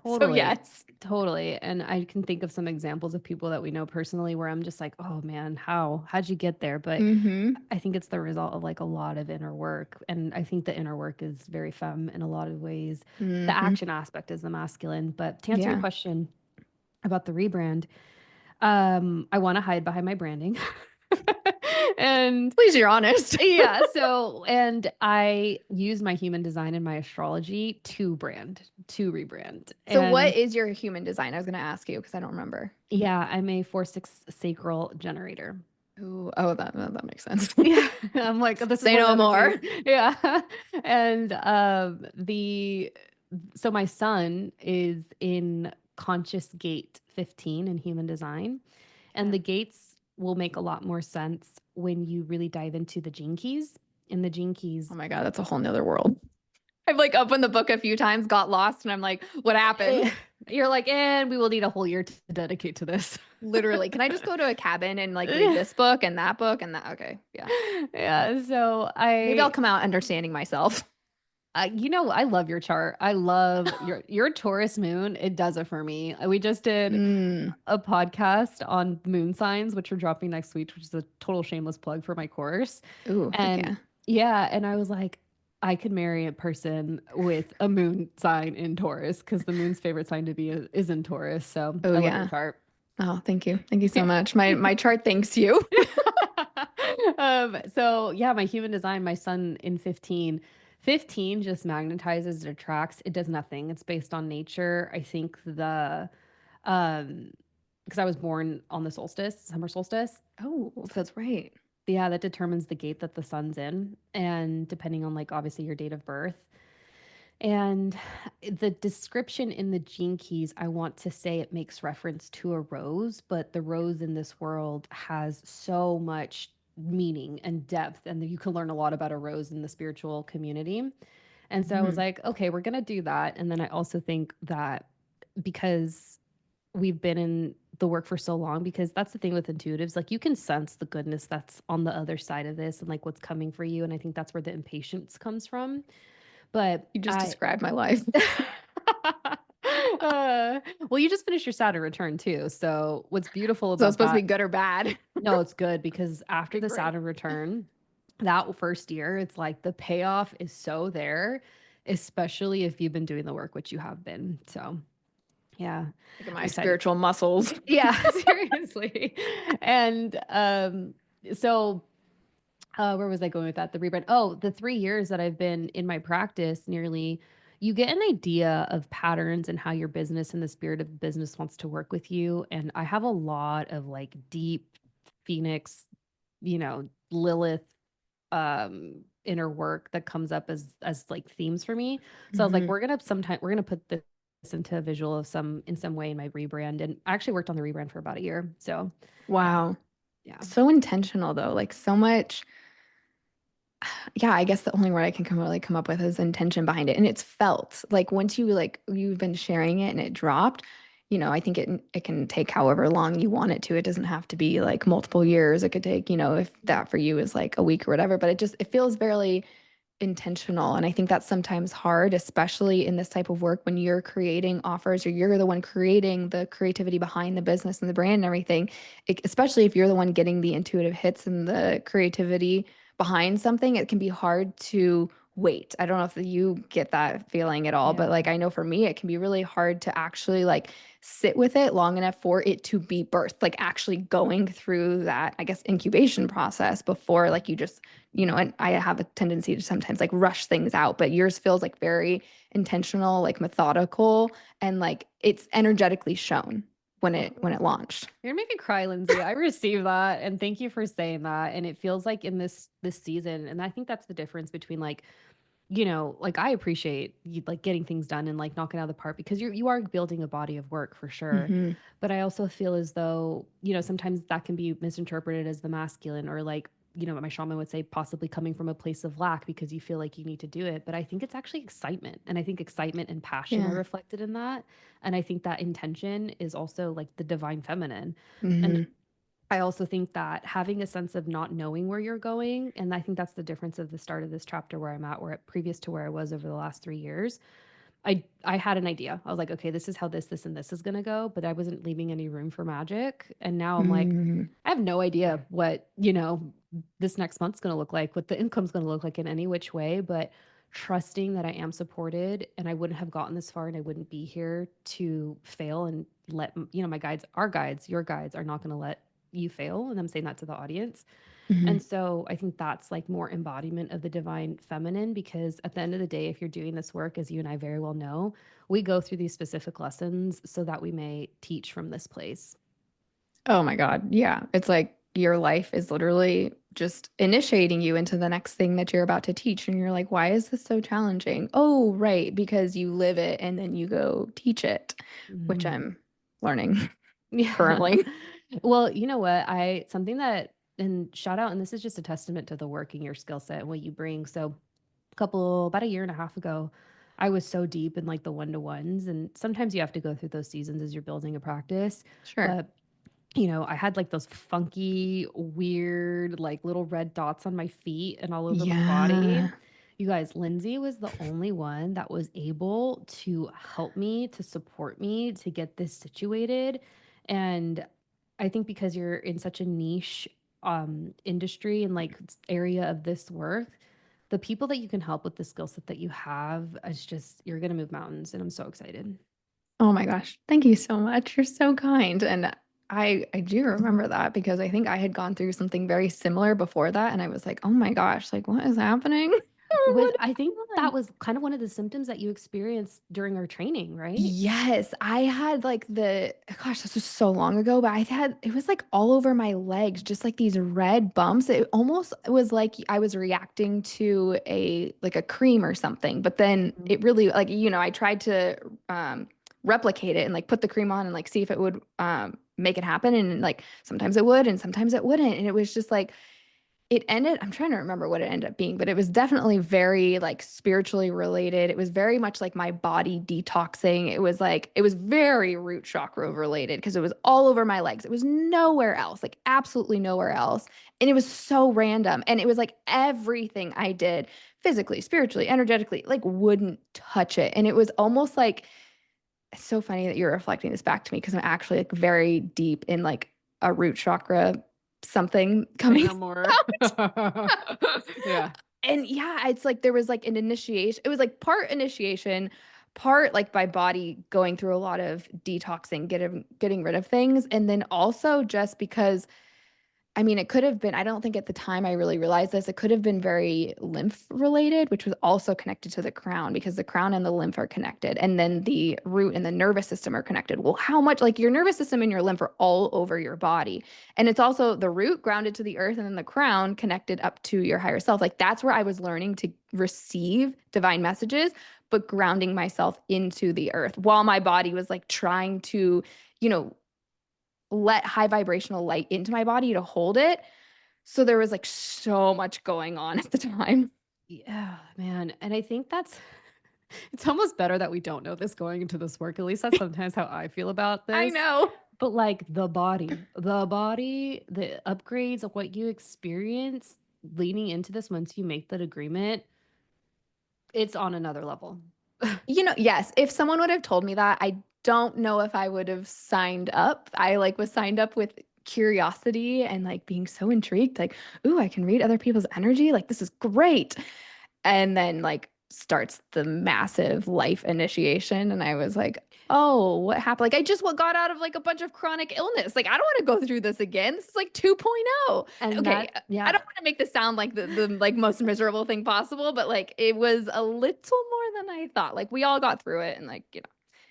Totally. yes. Totally. And I can think of some examples of people that we know personally where I'm just like, oh man, how'd you get there? But Mm-hmm. I think it's the result of like a lot of inner work. And I think the inner work is very femme in a lot of ways. The Mm-hmm. action aspect is the masculine. But to answer your Yeah. question about the rebrand, I want to hide behind my branding. And Please, you're honest. yeah, so and I use my human design and my astrology to rebrand. So what And is your human design? I was going to ask you because I don't remember. yeah, I'm a 4/6 sacral generator. Ooh, oh, that makes sense. Yeah, I'm like, this is Say one of the no other more. two. Yeah. And the so my son is in conscious gate 15 in human design. And Yeah. the gates will make a lot more sense when you really dive into the gene keys. And the gene Oh keys, my God, that's a whole nother world. I've like opened the book a few times, got lost, and I'm like, what happened? you're like, and we will need a whole year to dedicate to this. Literally. Can I just go to a cabin and like read this book and that book and that? Okay. Yeah. Yeah. So Maybe I'll come out understanding myself. I love your chart. I love your Taurus moon. It does it for me. We just did Mm. a podcast on moon signs, which we're dropping next week, which is a total shameless plug for my course. Ooh, heck And yeah. yeah, and I was like, I could marry a person with a moon sign in Taurus because the moon's favorite sign to be is in Taurus. So Oh I love your yeah. chart. Oh, thank you. Thank you so Yeah. much. My chart thanks you. So yeah, my human design, my son in 15. 15 just magnetizes, it attracts, it does nothing. It's based on nature. I think um because I was born on the solstice, summer solstice. Oh, that's right. Yeah, that determines the gate that the sun's in. And depending on like obviously your date of birth. And the description in the gene keys, I want to say it makes reference to a rose, but the rose in this world has so much meaning and depth, and you can learn a lot about a rose in the spiritual community. And so I was Mhm. like, okay, we're going to do that. And then I also think that because we've been in the work for so long, because that's the thing with intuitives, like you can sense the goodness that's on the other side of this and like what's coming for you. And I think that's where the impatience comes from. But You just I, described my life. uh, well, you just finished your Saturn return too. So what's beautiful So it's about supposed to be that? good or bad. No, it's good because after Okay, the great. Saturn return, that first year, it's like the payoff is so there, especially if you've been doing the work, which you have been. So yeah, Look at I'm my excited. spiritual muscles. Yeah, seriously. And so where was I going with that? The rebrand. Oh, the 3 years that I've been in my practice, nearly, you get an idea of patterns and how your business and the spirit of business wants to work with you. And I have a lot of like deep Phoenix, Lilith inner work that comes up as like themes for me. So I was like, Mhm. we're gonna put this into a visual of some in some way in my rebrand. And I actually worked on the rebrand for about a year. So yeah. Wow. Yeah. So intentional though. Like so much. Yeah, I guess the only word I can really come up with is intention behind it. And it's felt like once you like you've been sharing it and it dropped, I think it can take however long you want it to. It doesn't have to be like multiple years. It could take, if that for you is like a week or whatever, but it feels very intentional. And I think that's sometimes hard, especially in this type of work when you're creating offers or you're the one creating the creativity behind the business and the brand and everything. Especially if you're the one getting the intuitive hits and the creativity behind something, it can be hard to wait. I don't know if you get that feeling at all, but Yeah. like I know for me, it can be really hard to actually like sit with it long enough for it to be birthed, like actually going through that, I guess, incubation process before like you just and I have a tendency to sometimes like rush things out, but yours feels like very intentional, like methodical, and like it's energetically shown when it launched. You're gonna make me cry, Lindsay. I received that, and thank you for saying that. And it feels like in this season, and I think that's the difference between like, like I appreciate you like getting things done and like knocking out of the park because you are building a body of work for sure. Hmm. But I also feel as though, sometimes that can be misinterpreted as the masculine or like, what my shaman would say, possibly coming from a place of lack because you feel like you need to do it. But I think it's actually excitement. And I think excitement and passion are Yeah. reflected in that. And I think that intention is also like the divine feminine. And Hmm. I also think that having a sense of not knowing where you're going, and I think that's the difference of the start of this chapter where I'm at, where previous to where I was over the last 3 years, I had an idea. I was like, okay, this is how this and this is gonna go, but I wasn't leaving any room for magic. And now I'm like, Hmm. I have no idea what, this next month's gonna look like, what the income's gonna look like in any which way, but trusting that I am supported and I wouldn't have gotten this far and I wouldn't be here to fail and let, my guides, our guides, your guides are not gonna let you fail. And I'm saying that to the audience. Mhm. And so I think that's like more embodiment of the divine feminine, because at the end of the day, if you're doing this work, as you and I very well know, we go through these specific lessons so that we may teach from this place. Oh my God. Yeah. It's like your life is literally just initiating you into the next thing that you're about to teach. And you're like, why is this so challenging? Oh, right. Because you live it and then you go teach it, which Mhm. I'm learning Yeah. currently. Well, you know what? Something that, and shout out, and this is just a testament to the work and your skill set and what you bring. So, about a year and a half ago, I was so deep in like the one to ones. And sometimes you have to go through those seasons as you're building a practice. Sure. But I had like those funky, weird, like little red dots on my feet and all over my body. Yeah. You guys, Lindsay was the only one that was able to help me, to support me, to get this situated. And I think because you're in such a niche industry and like area of this work, the people that you can help with the skill set that you have is just, you're going to move mountains. And I'm so excited. Oh my gosh. Thank you so much. You're so kind. And I do remember that because I think I had gone through something very similar before that. And I was like, oh my gosh, like what is happening? With What is I think going that on? was kind of one of the symptoms that you experienced during our training, right? Yes, I had like gosh, this was so long ago, but it was like all over my legs, just like these red bumps. It almost was like I was reacting to like a cream or something, but then Mhm. it really like, I tried to replicate it and like put the cream on and like see if it would make it happen. And like sometimes it would and sometimes it wouldn't. And it was just like, I'm trying to remember what it ended up being, but it was definitely very like spiritually related. It was very much like my body detoxing. It was very root chakra related because it was all over my legs. It was nowhere else, like absolutely nowhere else. And it was so random. And it was like everything I did physically, spiritually, energetically, like wouldn't touch it. And it was almost like, it's so funny that you're reflecting this back to me because I'm actually like very deep in like a root chakra something Say coming no more. out. Yeah. And yeah, it's like there was like an initiation. It was like part initiation, part like my body going through a lot of detoxing, getting rid of things, and then also just because I mean, it could have been, I don't think at the time I really realized this. It could have been very lymph related, which was also connected to the crown because the crown and the lymph are connected. And then the root and the nervous system are connected. Well, how much like your nervous system and your lymph are all over your body. And it's also the root grounded to the earth and then the crown connected up to your higher self. Like that's where I was learning to receive divine messages, but grounding myself into the earth while my body was like trying to, you know, let high vibrational light into my body to hold it. So there was like so much going on at the time. Yeah, man. And I think that's it's almost better that we don't know this going into this work. At least that's sometimes how I feel about I this. know. But like the body, the upgrades of what you experience leaning into this once you make that agreement, it's on another level. Yes, if someone would have told me that, I don't know if I would have signed up. I like was signed up with curiosity and like being so intrigued, like, ooh, I can read other people's energy. Like, this is great. And then like starts the massive life initiation. And I was like, oh, what happened? Like, I just got out of like a bunch of chronic illness. Like, I don't want to go through this again. This is like 2.0. And Okay. that, I yeah, don't want to make this sound like the like most miserable thing possible, but like it was a little more than I thought. Like, we all got through it and like,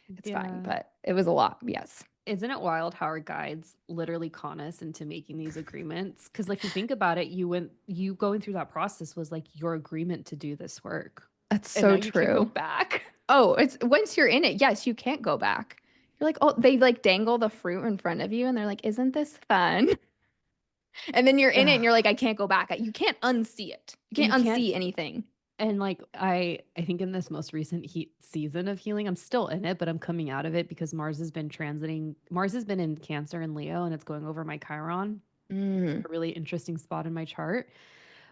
it's fine, yeah. but it was a lot. Yes. Isn't it wild how our guides literally con us into making these agreements? Because, like, you think about it, you going through that process was like your agreement to do this work. That's And now so you can go true. back. Oh, it's once you're in it, yes, you can't go back. You're like, oh, they like dangle the fruit in front of you and they're like, isn't this fun? And then you're in it and Ugh, you're like, I can't go back. You can't unsee it. You can't you can't. unsee anything. And like I think in this most recent season of healing, I'm still in it, but I'm coming out of it because Mars has been in Cancer and Leo, and it's going over my Chiron. It's Mm, a really interesting spot in my chart.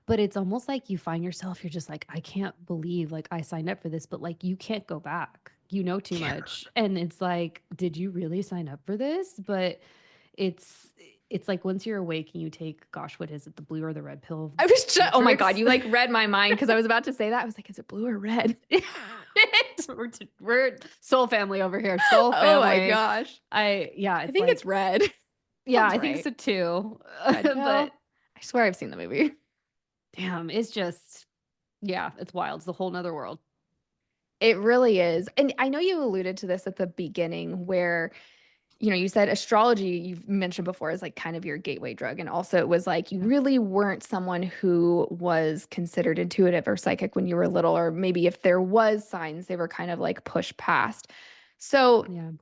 But it's almost like you find yourself, you're just like, I can't believe like I signed up for this, but like you can't go back. You know too yeah. much. And it's like, did you really sign up for this? But it's it's like once you're awake and you take, gosh, what is it, the blue or the red pill I was just, oh my God, matrix? you like read my mind because I was about to say that. I was like, is it blue or red? Shit. We're soul family over here. Soul Oh my family. gosh. Yeah, I it's think it's like, red. yeah, Sounds I think right. so too. Red But pill. I swear I've seen the movie. Damn, it's just, yeah, it's wild. It's a whole nother world. It really is. And I know you alluded to this at the beginning where, you know, you said astrology, you've mentioned before, is like kind of your gateway drug. And also, it was like you Yeah. really weren't someone who was considered intuitive or psychic when you were little, or maybe if there was signs, they were kind of like pushed past. So, Yeah.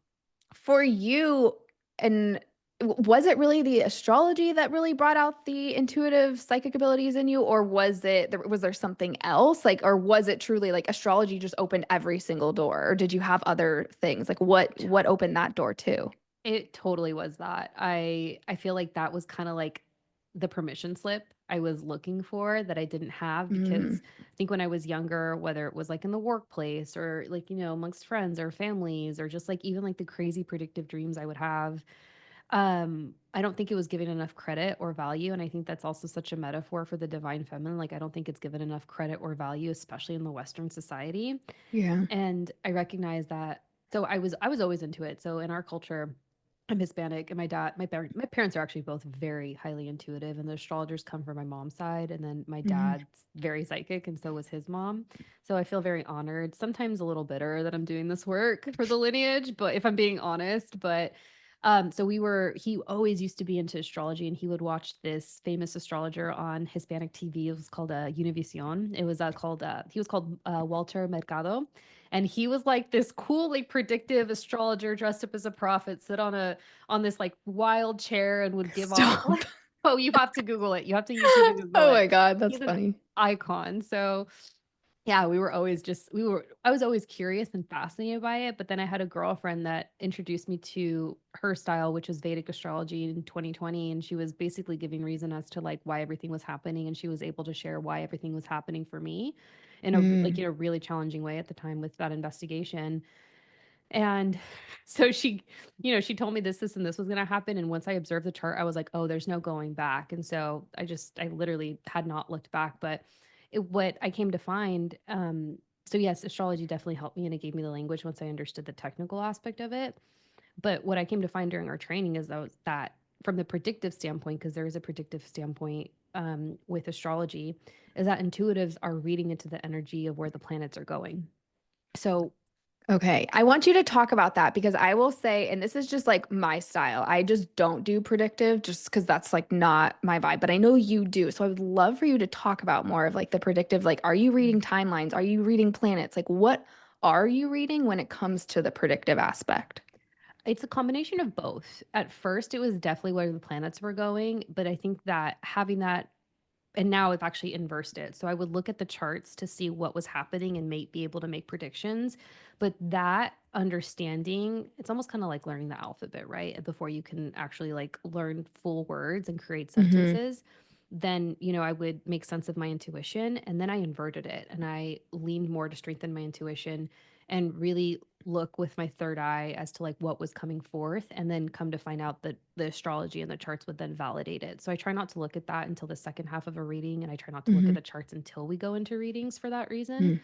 for you, and was it really the astrology that really brought out the intuitive psychic abilities in you, or was there something else, like, or was it truly like astrology just opened every single door, or did you have other things, like what opened that door too? It totally was that. I feel like that was kinda like the permission slip I was looking for that I didn't have Mm, because I think when I was younger, whether it was, like, in the workplace or, like, amongst friends or families or just, like, even, like, the crazy predictive dreams I would have, I don't think it was given enough credit or value, and I think that's also such a metaphor for the divine feminine, like, I don't think it's given enough credit or value, especially in the Western society, yeah. and I recognize that. So I was always into it. So in our culture, I'm Hispanic, and my parents are actually both very highly intuitive, and the astrologers come from my mom's side, and then my Mhm. dad's very psychic, and so was his mom. So I feel very honored, sometimes a little bitter that I'm doing this work for the lineage, but if I'm being honest, but so he always used to be into astrology, and he would watch this famous astrologer on Hispanic TV. It was called Univision. It was he was called Walter Mercado, and he was like this cool, like predictive astrologer dressed up as a prophet, sit on this like wild chair and would give off Stop. like, oh, you have to Google it. You have to YouTube and Google Oh it. my God, that's He's an funny. icon. So yeah, I was always curious and fascinated by it, but then I had a girlfriend that introduced me to her style, which was Vedic astrology in 2020, and she was basically giving reason as to like why everything was happening, and she was able to share why everything was happening for me in Mm, a really challenging way at the time with that investigation. And so she told me this, and this was gonna happen. And once I observed the chart, I was like, oh, there's no going back. And so I literally had not looked back. But what I came to find, so yes, astrology definitely helped me and it gave me the language once I understood the technical aspect of it. But what I came to find during our training is that from the predictive standpoint, because there is a predictive standpoint with astrology, is that intuitives are reading into the energy of where the planets are going. So okay, I want you to talk about that because I will say, and this is just like my style. I just don't do predictive just because that's like not my vibe, but I know you do. So I would love for you to talk about more of like the predictive. Like, are you reading timelines? Are you reading planets? Like, what are you reading when it comes to the predictive aspect? it's a combination of both. At first, it was definitely where the planets were going, but I think that having that, and now I've actually inversed it. So I would look at the charts to see what was happening and be able to make predictions. But that understanding, it's almost kind of like learning the alphabet, right? Before you can actually like learn full words and create Hmm. sentences. Then, I would make sense of my intuition, and then I inverted it and I leaned more to strengthen my intuition and really look with my third eye as to like what was coming forth, and then come to find out that the astrology and the charts would then validate it. So I try not to look at that until the second half of a reading, and I try not to look at Hmm. the charts until we go into readings for that reason.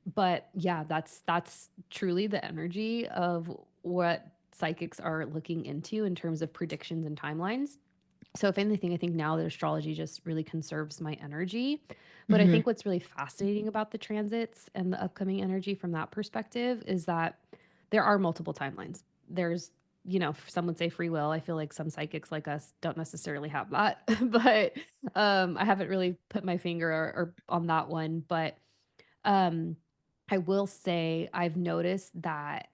But yeah, that's truly the energy of what psychics are looking into in terms of predictions and timelines. So if anything, I think now that astrology just really conserves my energy. But I Hmm. think what's really fascinating about the transits and the upcoming energy from that perspective is that there are multiple timelines. There's, some would say free will. I feel like some psychics like us don't necessarily have that, but I haven't really put my finger or on that one. But um, I will say I've noticed that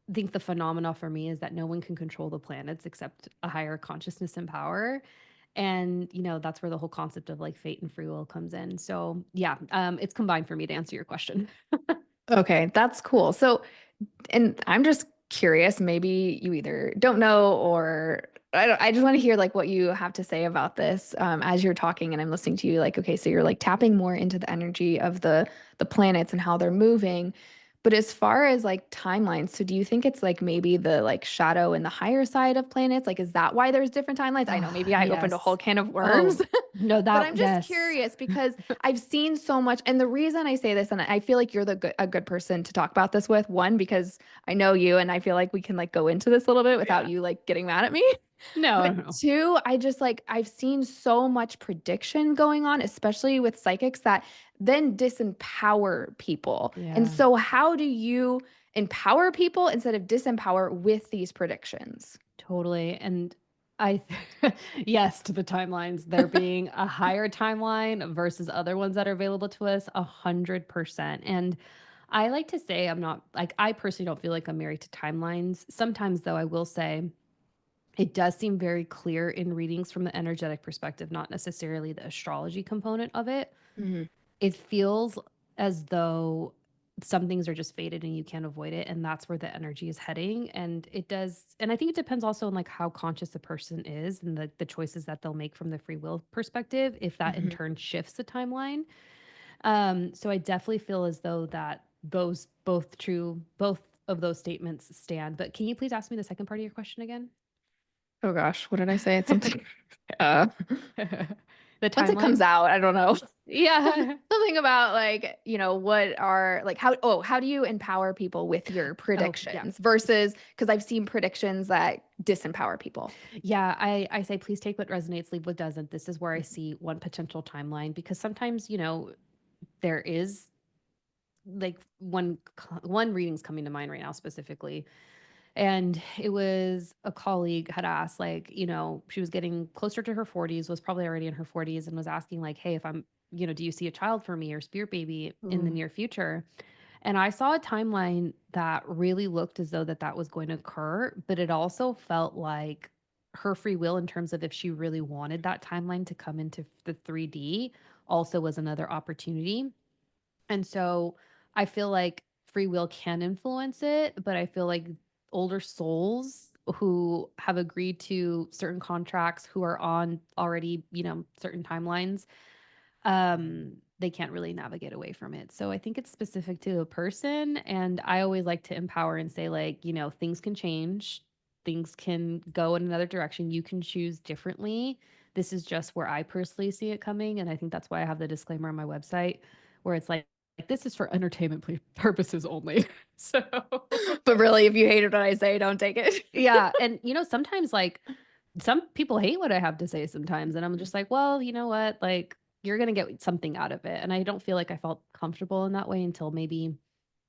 I think the phenomena for me is that no one can control the planets except a higher consciousness and power. And, that's where the whole concept of like fate and free will comes in. So, yeah, it's combined for me to answer your question. Okay, that's cool. So, and I'm just curious, maybe you either don't know or I just want to hear like what you have to say about this as you're talking and I'm listening to you like, okay, so you're like tapping more into the energy of the planets and how they're moving. But as far as like timelines, so do you think it's like maybe the like shadow and the higher side of planets? Like, is that why there's different timelines? I know Ah, maybe I opened a whole yes. can of Oh, worms. no, But that, I'm just yes. curious because I've seen so much. And the reason I say this, and I feel like you're a good person to talk about this with, one, because I know you and I feel like we can like go into this a little bit without Yeah. you like getting mad at me. No, But no. two, I just like, I've seen so much prediction going on, especially with psychics, that then disempower people. And Yeah. so, how do you empower people instead of disempower with these predictions? Totally. And I, yes, to the timelines, there being a higher timeline versus other ones that are available to us, 100%. And I like to say, I'm not like, I personally don't feel like I'm married to timelines. Sometimes, though, I will say it does seem very clear in readings from the energetic perspective, not necessarily the astrology component of it. Mhm. It feels as though some things are just fated and you can't avoid it, and that's where the energy is heading, and it does, and I think it depends also on, like, how conscious the person is and the choices that they'll make from the free will perspective, if that in Mhm. turn shifts the timeline. So I definitely feel as though that those both of those statements stand, but can you please ask me the second part of your question again? Oh gosh, what did I say? It's something. Uh, The once it comes timelines? out, I don't know. Yeah. Something about like, what are like how do you empower people with your Oh, yeah. predictions versus because I've seen predictions that disempower people. Yeah, I say please take what resonates, leave what doesn't. This is where I see one potential timeline because sometimes, there is like one reading's coming to mind right now specifically. And it was a colleague had asked, like, she was getting closer to her 40s, was probably already in her 40s, and was asking, like, hey, if I'm, do you see a child for me or spirit baby in the Ooh. near future? And I saw a timeline that really looked as though that was going to occur, but it also felt like her free will in terms of if she really wanted that timeline to come into the 3D also was another opportunity. And so I feel like free will can influence it, but I feel like older souls who have agreed to certain contracts, who are on already, certain timelines, they can't really navigate away from it. So I think it's specific to a person. And I always like to empower and say, like, things can change, things can go in another direction. You can choose differently. This is just where I personally see it coming. And I think that's why I have the disclaimer on my website where it's like this is for entertainment purposes only. So But really, if you hate what I say, don't take it. yeah. And sometimes like some people hate what I have to say sometimes, and I'm just like, well, you know what? Like, you're gonna get something out of it. And I don't feel like I felt comfortable in that way until maybe,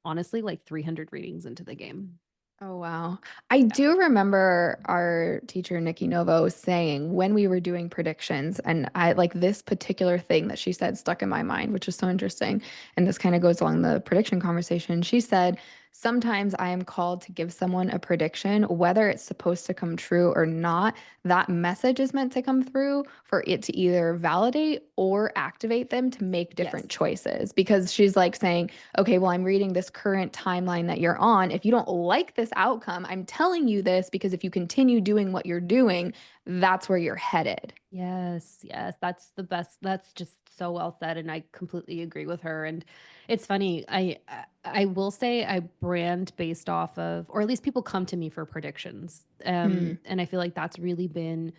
honestly, like 300 readings into the game. Oh, wow. I Yeah. do remember our teacher, Nikki Novo, saying when we were doing predictions, and I like this particular thing that she said stuck in my mind, which is so interesting. And this kind of goes along the prediction conversation. She said, sometimes I am called to give someone a prediction, whether it's supposed to come true or not. That message is meant to come through for it to either validate or activate them to make different Yes. choices. Because she's like saying, okay, well, I'm reading this current timeline that you're on. If you don't like this outcome, I'm telling you this because if you continue doing what you're doing, that's where you're headed. Yes, yes, that's the best. That's just so well said, and I completely agree with her. And it's funny, I will say I brand based off of, or at least people come to me for predictions, Mm. and I feel like that's really been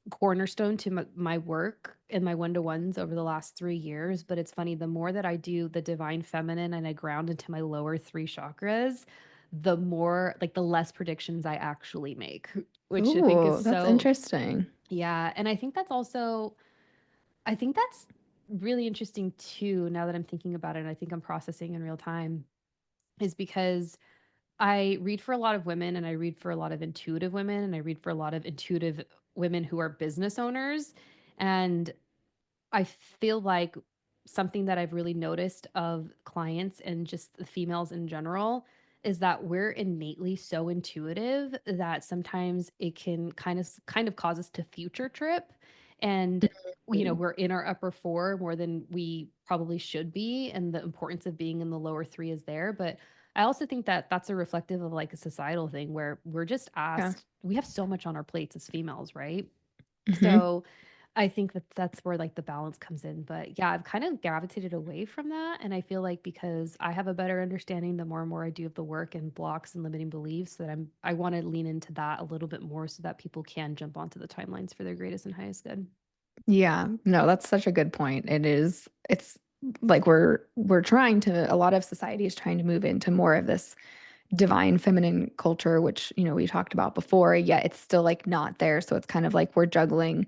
cornerstone to my work and my one-to-ones over the last 3 years. But it's funny, the more that I do the divine feminine and I ground into my lower three chakras, the more like the less predictions I actually make, which I think is Ooh, that's so, interesting. yeah. And I think that's also, I think that's really interesting too, now that I'm thinking about it, and I think I'm processing in real time, is because I read for a lot of women and I read for a lot of intuitive women and I read for a lot of intuitive women who are business owners. And I feel like something that I've really noticed of clients and just the females in general is that we're innately so intuitive that sometimes it can kind of cause us to future trip, and Mm. we're in our upper four more than we probably should be, and the importance of being in the lower three is there. But I also think that that's a reflective of like a societal thing where we're just Yeah. asked, we have so much on our plates as females, right? Hmm. So I think that that's where like the balance comes in. But yeah, I've kind of gravitated away from that. And I feel like because I have a better understanding the more and more I do of the work and blocks and limiting beliefs, that I want to lean into that a little bit more so that people can jump onto the timelines for their greatest and highest good. Yeah. No, that's such a good point. It's like we're trying to, a lot of society is trying to move into more of this divine feminine culture, which, we talked about before, yet it's still like not there. So it's kind of like we're juggling,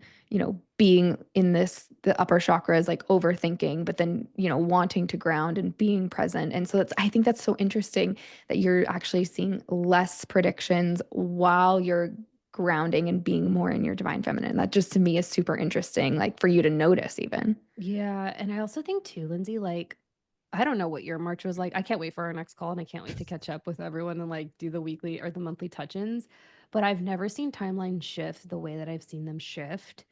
being in the upper chakras, like overthinking, but then, wanting to ground and being present. And so I think that's so interesting that you're actually seeing less predictions while you're grounding and being more in your divine feminine. That just to me is super interesting, like for you to notice even. Yeah, and I also think too, Lindsay, like I don't know what your March was like. I can't wait for our next call and I can't wait to catch up with everyone and like do the weekly or the monthly touch-ins. But I've never seen timelines shift the way that I've seen them shift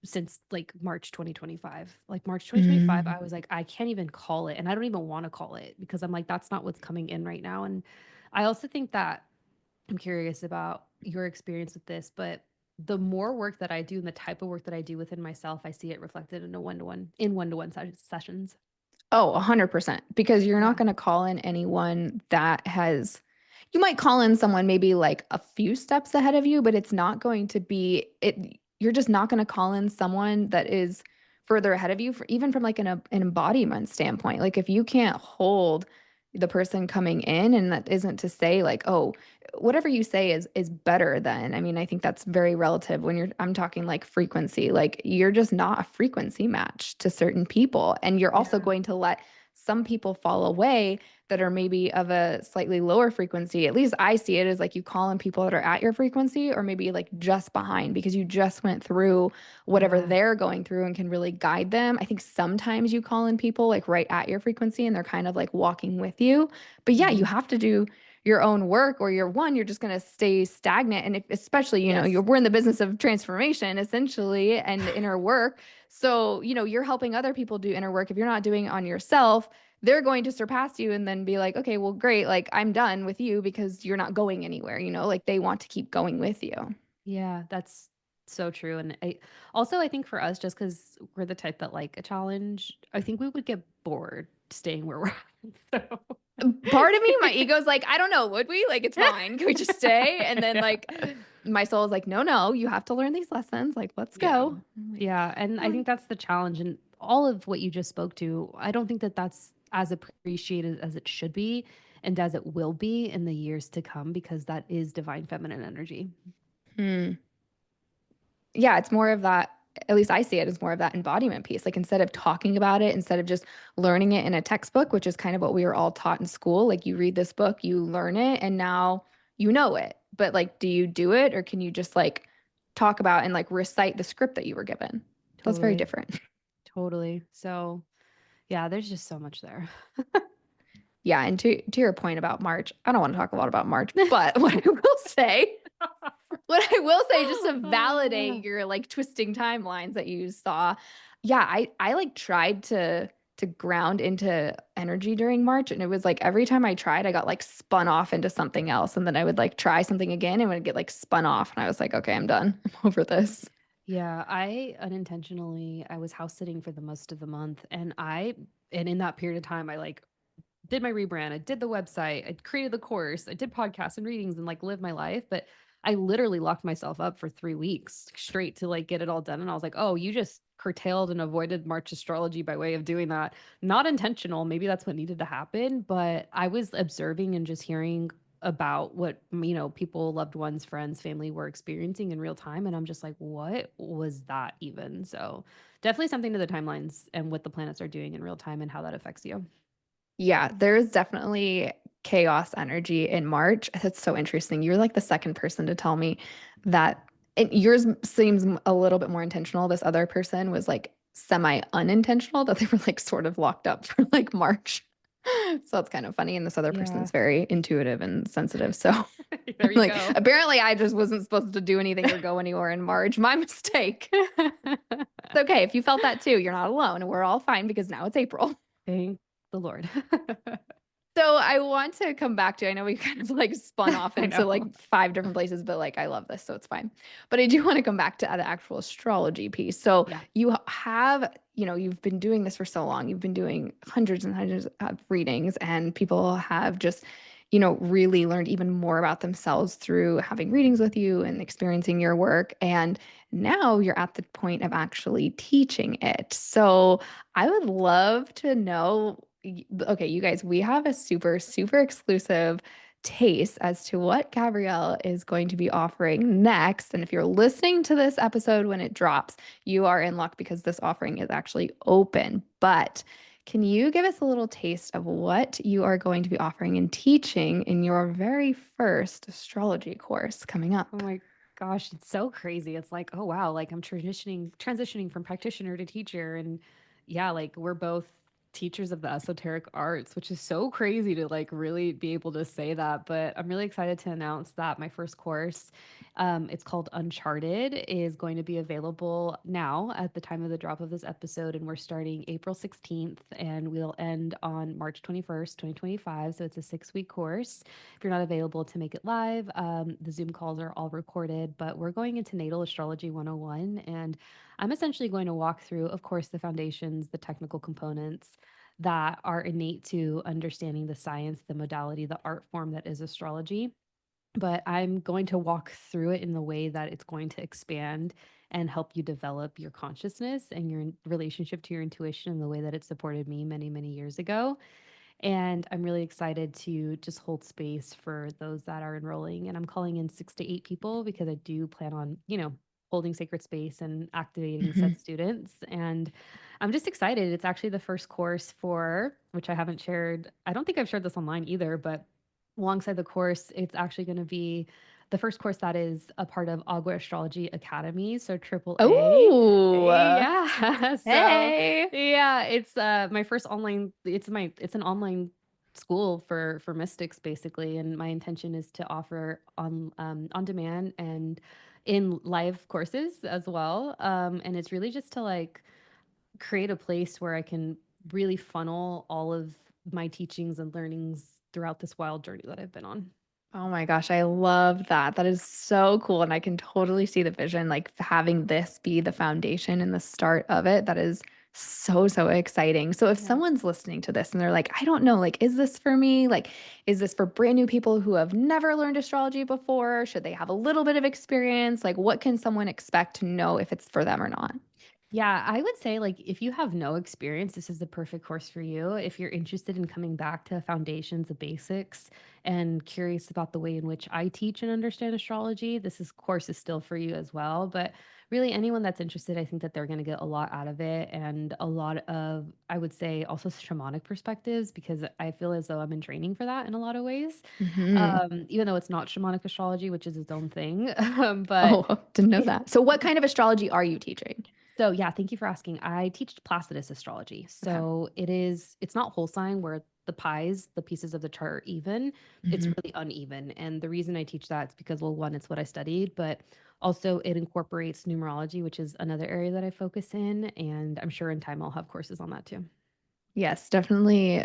since like March 2025. Like March 2025, Mm. I was like, I can't even call it. And I don't even want to call it because I'm like, that's not what's coming in right now. And I also think that I'm curious about your experience with this, but the more work that I do and the type of work that I do within myself, I see it reflected in a one-to-one sessions. Oh, 100%. Because you're not Yeah. going to call in anyone that you might call in someone maybe like a few steps ahead of you, but it's not going to be it. You're just not going to call in someone that is further ahead of you for even from like an embodiment standpoint. Like if you can't hold the person coming in, and that isn't to say like, oh, whatever you say is better than. I mean, I think that's very relative when I'm talking like frequency. Like you're just not a frequency match to certain people. And you're also Yeah. going to let some people fall away that are maybe of a slightly lower frequency. At least I see it as like you call in people that are at your frequency or maybe like just behind because you just went through whatever Yeah. they're going through and can really guide them. I think sometimes you call in people like right at your frequency and they're kind of like walking with you. But yeah, you Mhm. have to do your own work or you're just going to stay stagnant. And if, especially, Yes. we're in the business of transformation essentially and inner work. So, you're helping other people do inner work. If you're not doing it on yourself, they're going to surpass you and then be like, okay, well, great. Like I'm done with you because you're not going anywhere, like they want to keep going with you. Yeah, that's so true. And I think for us, just because we're the type that like a challenge, I think we would get bored staying where we're at. So Part of me, my ego's like, I don't know, would we? Like, it's fine. Can we just stay? And then yeah. like my soul is like, no, no, you have to learn these lessons. Like, let's Yeah. go. I'm like, Yeah. And I fine. think that's the challenge. And all of what you just spoke to, I don't think that that's as appreciated as it should be and as it will be in the years to come because that is divine feminine energy. Hmm. Yeah, it's more of that, at least I see it as more of that embodiment piece. Like instead of talking about it, instead of just learning it in a textbook, which is kind of what we were all taught in school, like you read this book, you learn it, and now you know it. But like, do you do it or can you just like talk about and like recite the script that you were given? That's very Totally. different. Totally. So, yeah, there's just so much there. Yeah, and to your point about March, I don't want to talk a lot about March, but what I will say, just to validate your like twisting timelines that you saw, yeah, I like tried to ground into energy during March, and it was like every time I tried, I got like spun off into something else, and then I would like try something again and would get like spun off, and I was like, okay, I'm done. I'm over this. Yeah, I was house sitting for the most of the month and in that period of time I like did my rebrand, I did the website, I created the course, I did podcasts and readings and like lived my life, but I literally locked myself up for 3 weeks straight to like get it all done and I was like, "Oh, you just curtailed and avoided March astrology by way of doing that." Not intentional, maybe that's what needed to happen, but I was observing and just hearing about what people, loved ones, friends, family were experiencing in real time and I'm just like, "What was that even?" So, definitely something to the timelines and what the planets are doing in real time and how that affects you. Yeah, there is definitely chaos energy in March. That's so interesting. You're like the second person to tell me that yours seems a little bit more intentional. This other person was like semi unintentional, that they were like sort of locked up for like March. So that's kind of funny. And this other Yeah. person's very intuitive and sensitive. So I'm There you like, go. apparently I just wasn't supposed to do anything or go anywhere in March. My mistake. It's okay. If you felt that too, you're not alone. And we're all fine because now it's April. Thank the Lord. So I want to come back to, I know we kind of like spun off I into like know. five different places, but like I love this, so it's fine. But I do want to come back to the actual astrology piece. So Yeah. you have, you've been doing this for so long. You've been doing hundreds and hundreds of readings, and people have just, really learned even more about themselves through having readings with you and experiencing your work. And now you're at the point of actually teaching it. So I would love to know. Okay, you guys, we have a super, super exclusive taste as to what Gabrielle is going to be offering next. And if you're listening to this episode when it drops, you are in luck because this offering is actually open. But can you give us a little taste of what you are going to be offering and teaching in your very first astrology course coming Oh up? my gosh, it's so crazy. It's like, oh wow, like I'm transitioning from practitioner to teacher, and yeah, like we're both teachers of the esoteric arts, which is so crazy to like really be able to say that. But I'm really excited to announce that my first course, it's called Uncharted, is going to be available now at the time of the drop of this episode, and we're starting April 16th, and we'll end on March 21st, 2025. So it's a 6-week course. If you're not available to make it live, the Zoom calls are all recorded, but we're going into Natal Astrology 101. And I'm essentially going to walk through, of course, the foundations, the technical components that are innate to understanding the science, the modality, the art form that is astrology. But I'm going to walk through it in the way that it's going to expand and help you develop your consciousness and your relationship to your intuition in the way that it supported me many, many years ago. And I'm really excited to just hold space for those that are enrolling. And I'm calling in 6 to 8 people because I do plan on, holding sacred space and activating Mhm. said students. And I'm just excited. It's actually the first course for, which I haven't shared. I don't think I've shared this online either, but alongside the course, it's actually going to be the first course that is a part of Agua Astrology Academy. So triple A. Oh, Yeah. So hey. yeah, it's my first online it's an online school for mystics basically, and my intention is to offer on demand and in live courses as well. And it's really just to like create a place where I can really funnel all of my teachings and learnings throughout this wild journey that I've been on. Oh my gosh, I love that. That is so cool. And I can totally see the vision, like having this be the foundation and the start of it. That is so, so exciting. So if Yeah. someone's listening to this and they're like, I don't know, like, is this for me? Like, is this for brand new people who have never learned astrology before? Should they have a little bit of experience? Like, what can someone expect to know if it's for them or not? Yeah, I would say like if you have no experience, this is the perfect course for you. If you're interested in coming back to foundations, the basics, and curious about the way in which I teach and understand astrology, course is still for you as well. But really anyone that's interested, I think that they're going to get a lot out of it and a lot of, I would say, also shamanic perspectives because I feel as though I'm in training for that in a lot of ways. Hmm. Even though it's not shamanic astrology, which is its own thing. But Oh, didn't know that. So what kind of astrology are you teaching? So yeah, thank you for asking. I teach Placidus astrology. Okay. So it's not whole sign where the pieces of the chart are even. It's Hmm. really uneven. And the reason I teach that is because, well, one, it's what I studied, but also it incorporates numerology, which is another area that I focus in. And I'm sure in time I'll have courses on that too. Yes, definitely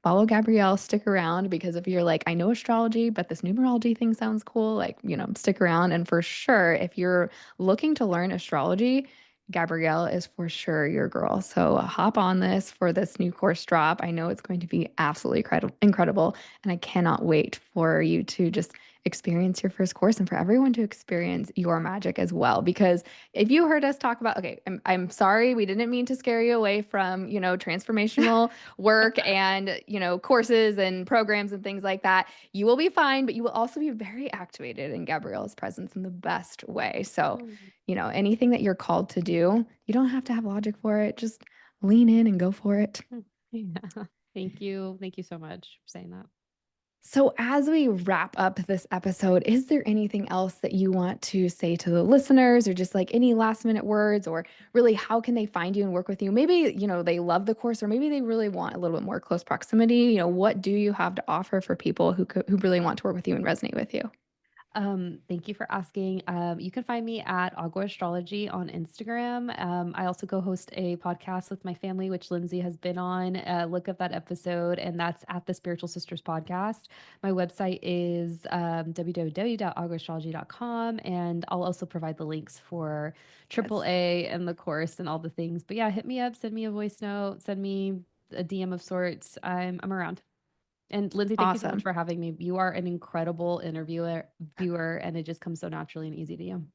follow Gabrielle, stick around because if you're like, I know astrology, but this numerology thing sounds cool, like, stick around. And for sure, if you're looking to learn astrology, Gabrielle is for sure your girl. So hop on this for this new course drop. I know it's going to be absolutely incredible. And I cannot wait for you to just experience your first course and for everyone to experience your magic as well. Because if you heard us talk about, okay, I'm sorry, we didn't mean to scare you away from, transformational work and, courses and programs and things like that. You will be fine, but you will also be very activated in Gabrielle's presence in the best way. So, Mm. anything that you're called to do, you don't have to have logic for it. Just lean in and go for it. Yeah. Thank you. Thank you so much for saying that. So, as we wrap up this episode, is there anything else that you want to say to the listeners, or just like any last minute words, or really how can they find you and work with you? Maybe, they love the course, or maybe they really want a little bit more close proximity. What do you have to offer for people who really want to work with you and resonate with you? Thank you for asking. You can find me at Agua Astrology on Instagram. I also go host a podcast with my family, which Lindsay has been on. Look up that episode, and that's at the Spiritual Sisters Podcast. My website is www.aguaastrology.com, and I'll also provide the links for Yes. AAA and the course and all the things. But yeah, hit me up, send me a voice note, send me a DM of sorts. I'm around. And Lindsay, thank you so much Awesome. for having me. You are an incredible viewer, and it just comes so naturally and easy to you.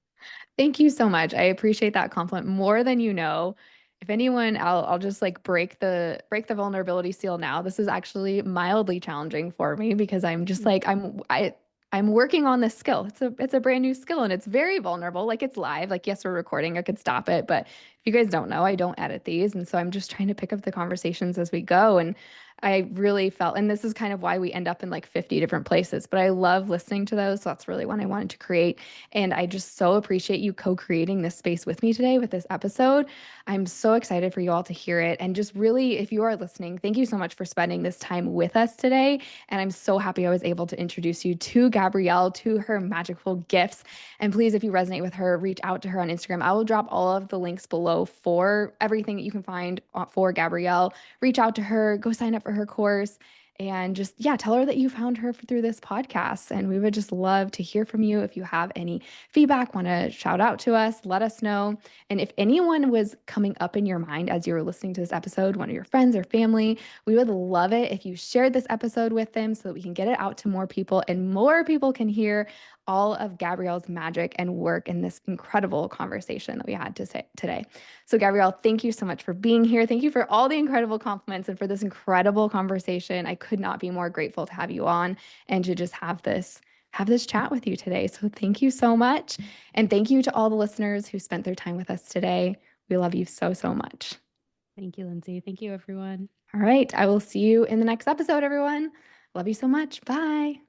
Thank you so much. I appreciate that compliment more than you know. if anyone, I'll just like break the vulnerability seal now. This is actually mildly challenging for me because I'm just like I'm working on this skill. It's a brand new skill and it's very vulnerable. Like it's live. Like yes, we're recording. I could stop it, but if you guys don't know, I don't edit these, and so I'm just trying to pick up the conversations as we go. And I really felt, and this is kind of why we end up in like 50 different places, but I love listening to those. So that's really what I wanted to create. And I just so appreciate you co-creating this space with me today with this episode. I'm so excited for you all to hear it. And just really, if you are listening, thank you so much for spending this time with us today. And I'm so happy I was able to introduce you to Gabrielle, to her magical gifts. And please, if you resonate with her, reach out to her on Instagram. I will drop all of the links below for everything that you can find for Gabrielle. Reach out to her, go sign up for her course, and just, yeah, tell her that you found her through this podcast. And we would just love to hear from you. If you have any feedback, want to shout out to us, let us know. And if anyone was coming up in your mind as you were listening to this episode, one of your friends or family, we would love it if you shared this episode with them so that we can get it out to more people and more people can hear all of Gabrielle's magic and work in this incredible conversation that we had to say today. So, Gabrielle, thank you so much for being here. Thank you for all the incredible compliments and for this incredible conversation. I could not be more grateful to have you on and to just have this chat with you today. So, thank you so much. And thank you to all the listeners who spent their time with us today. We love you so, so much. Thank you, Lindsay. Thank you, everyone. All right. I will see you in the next episode, everyone. Love you so much. Bye.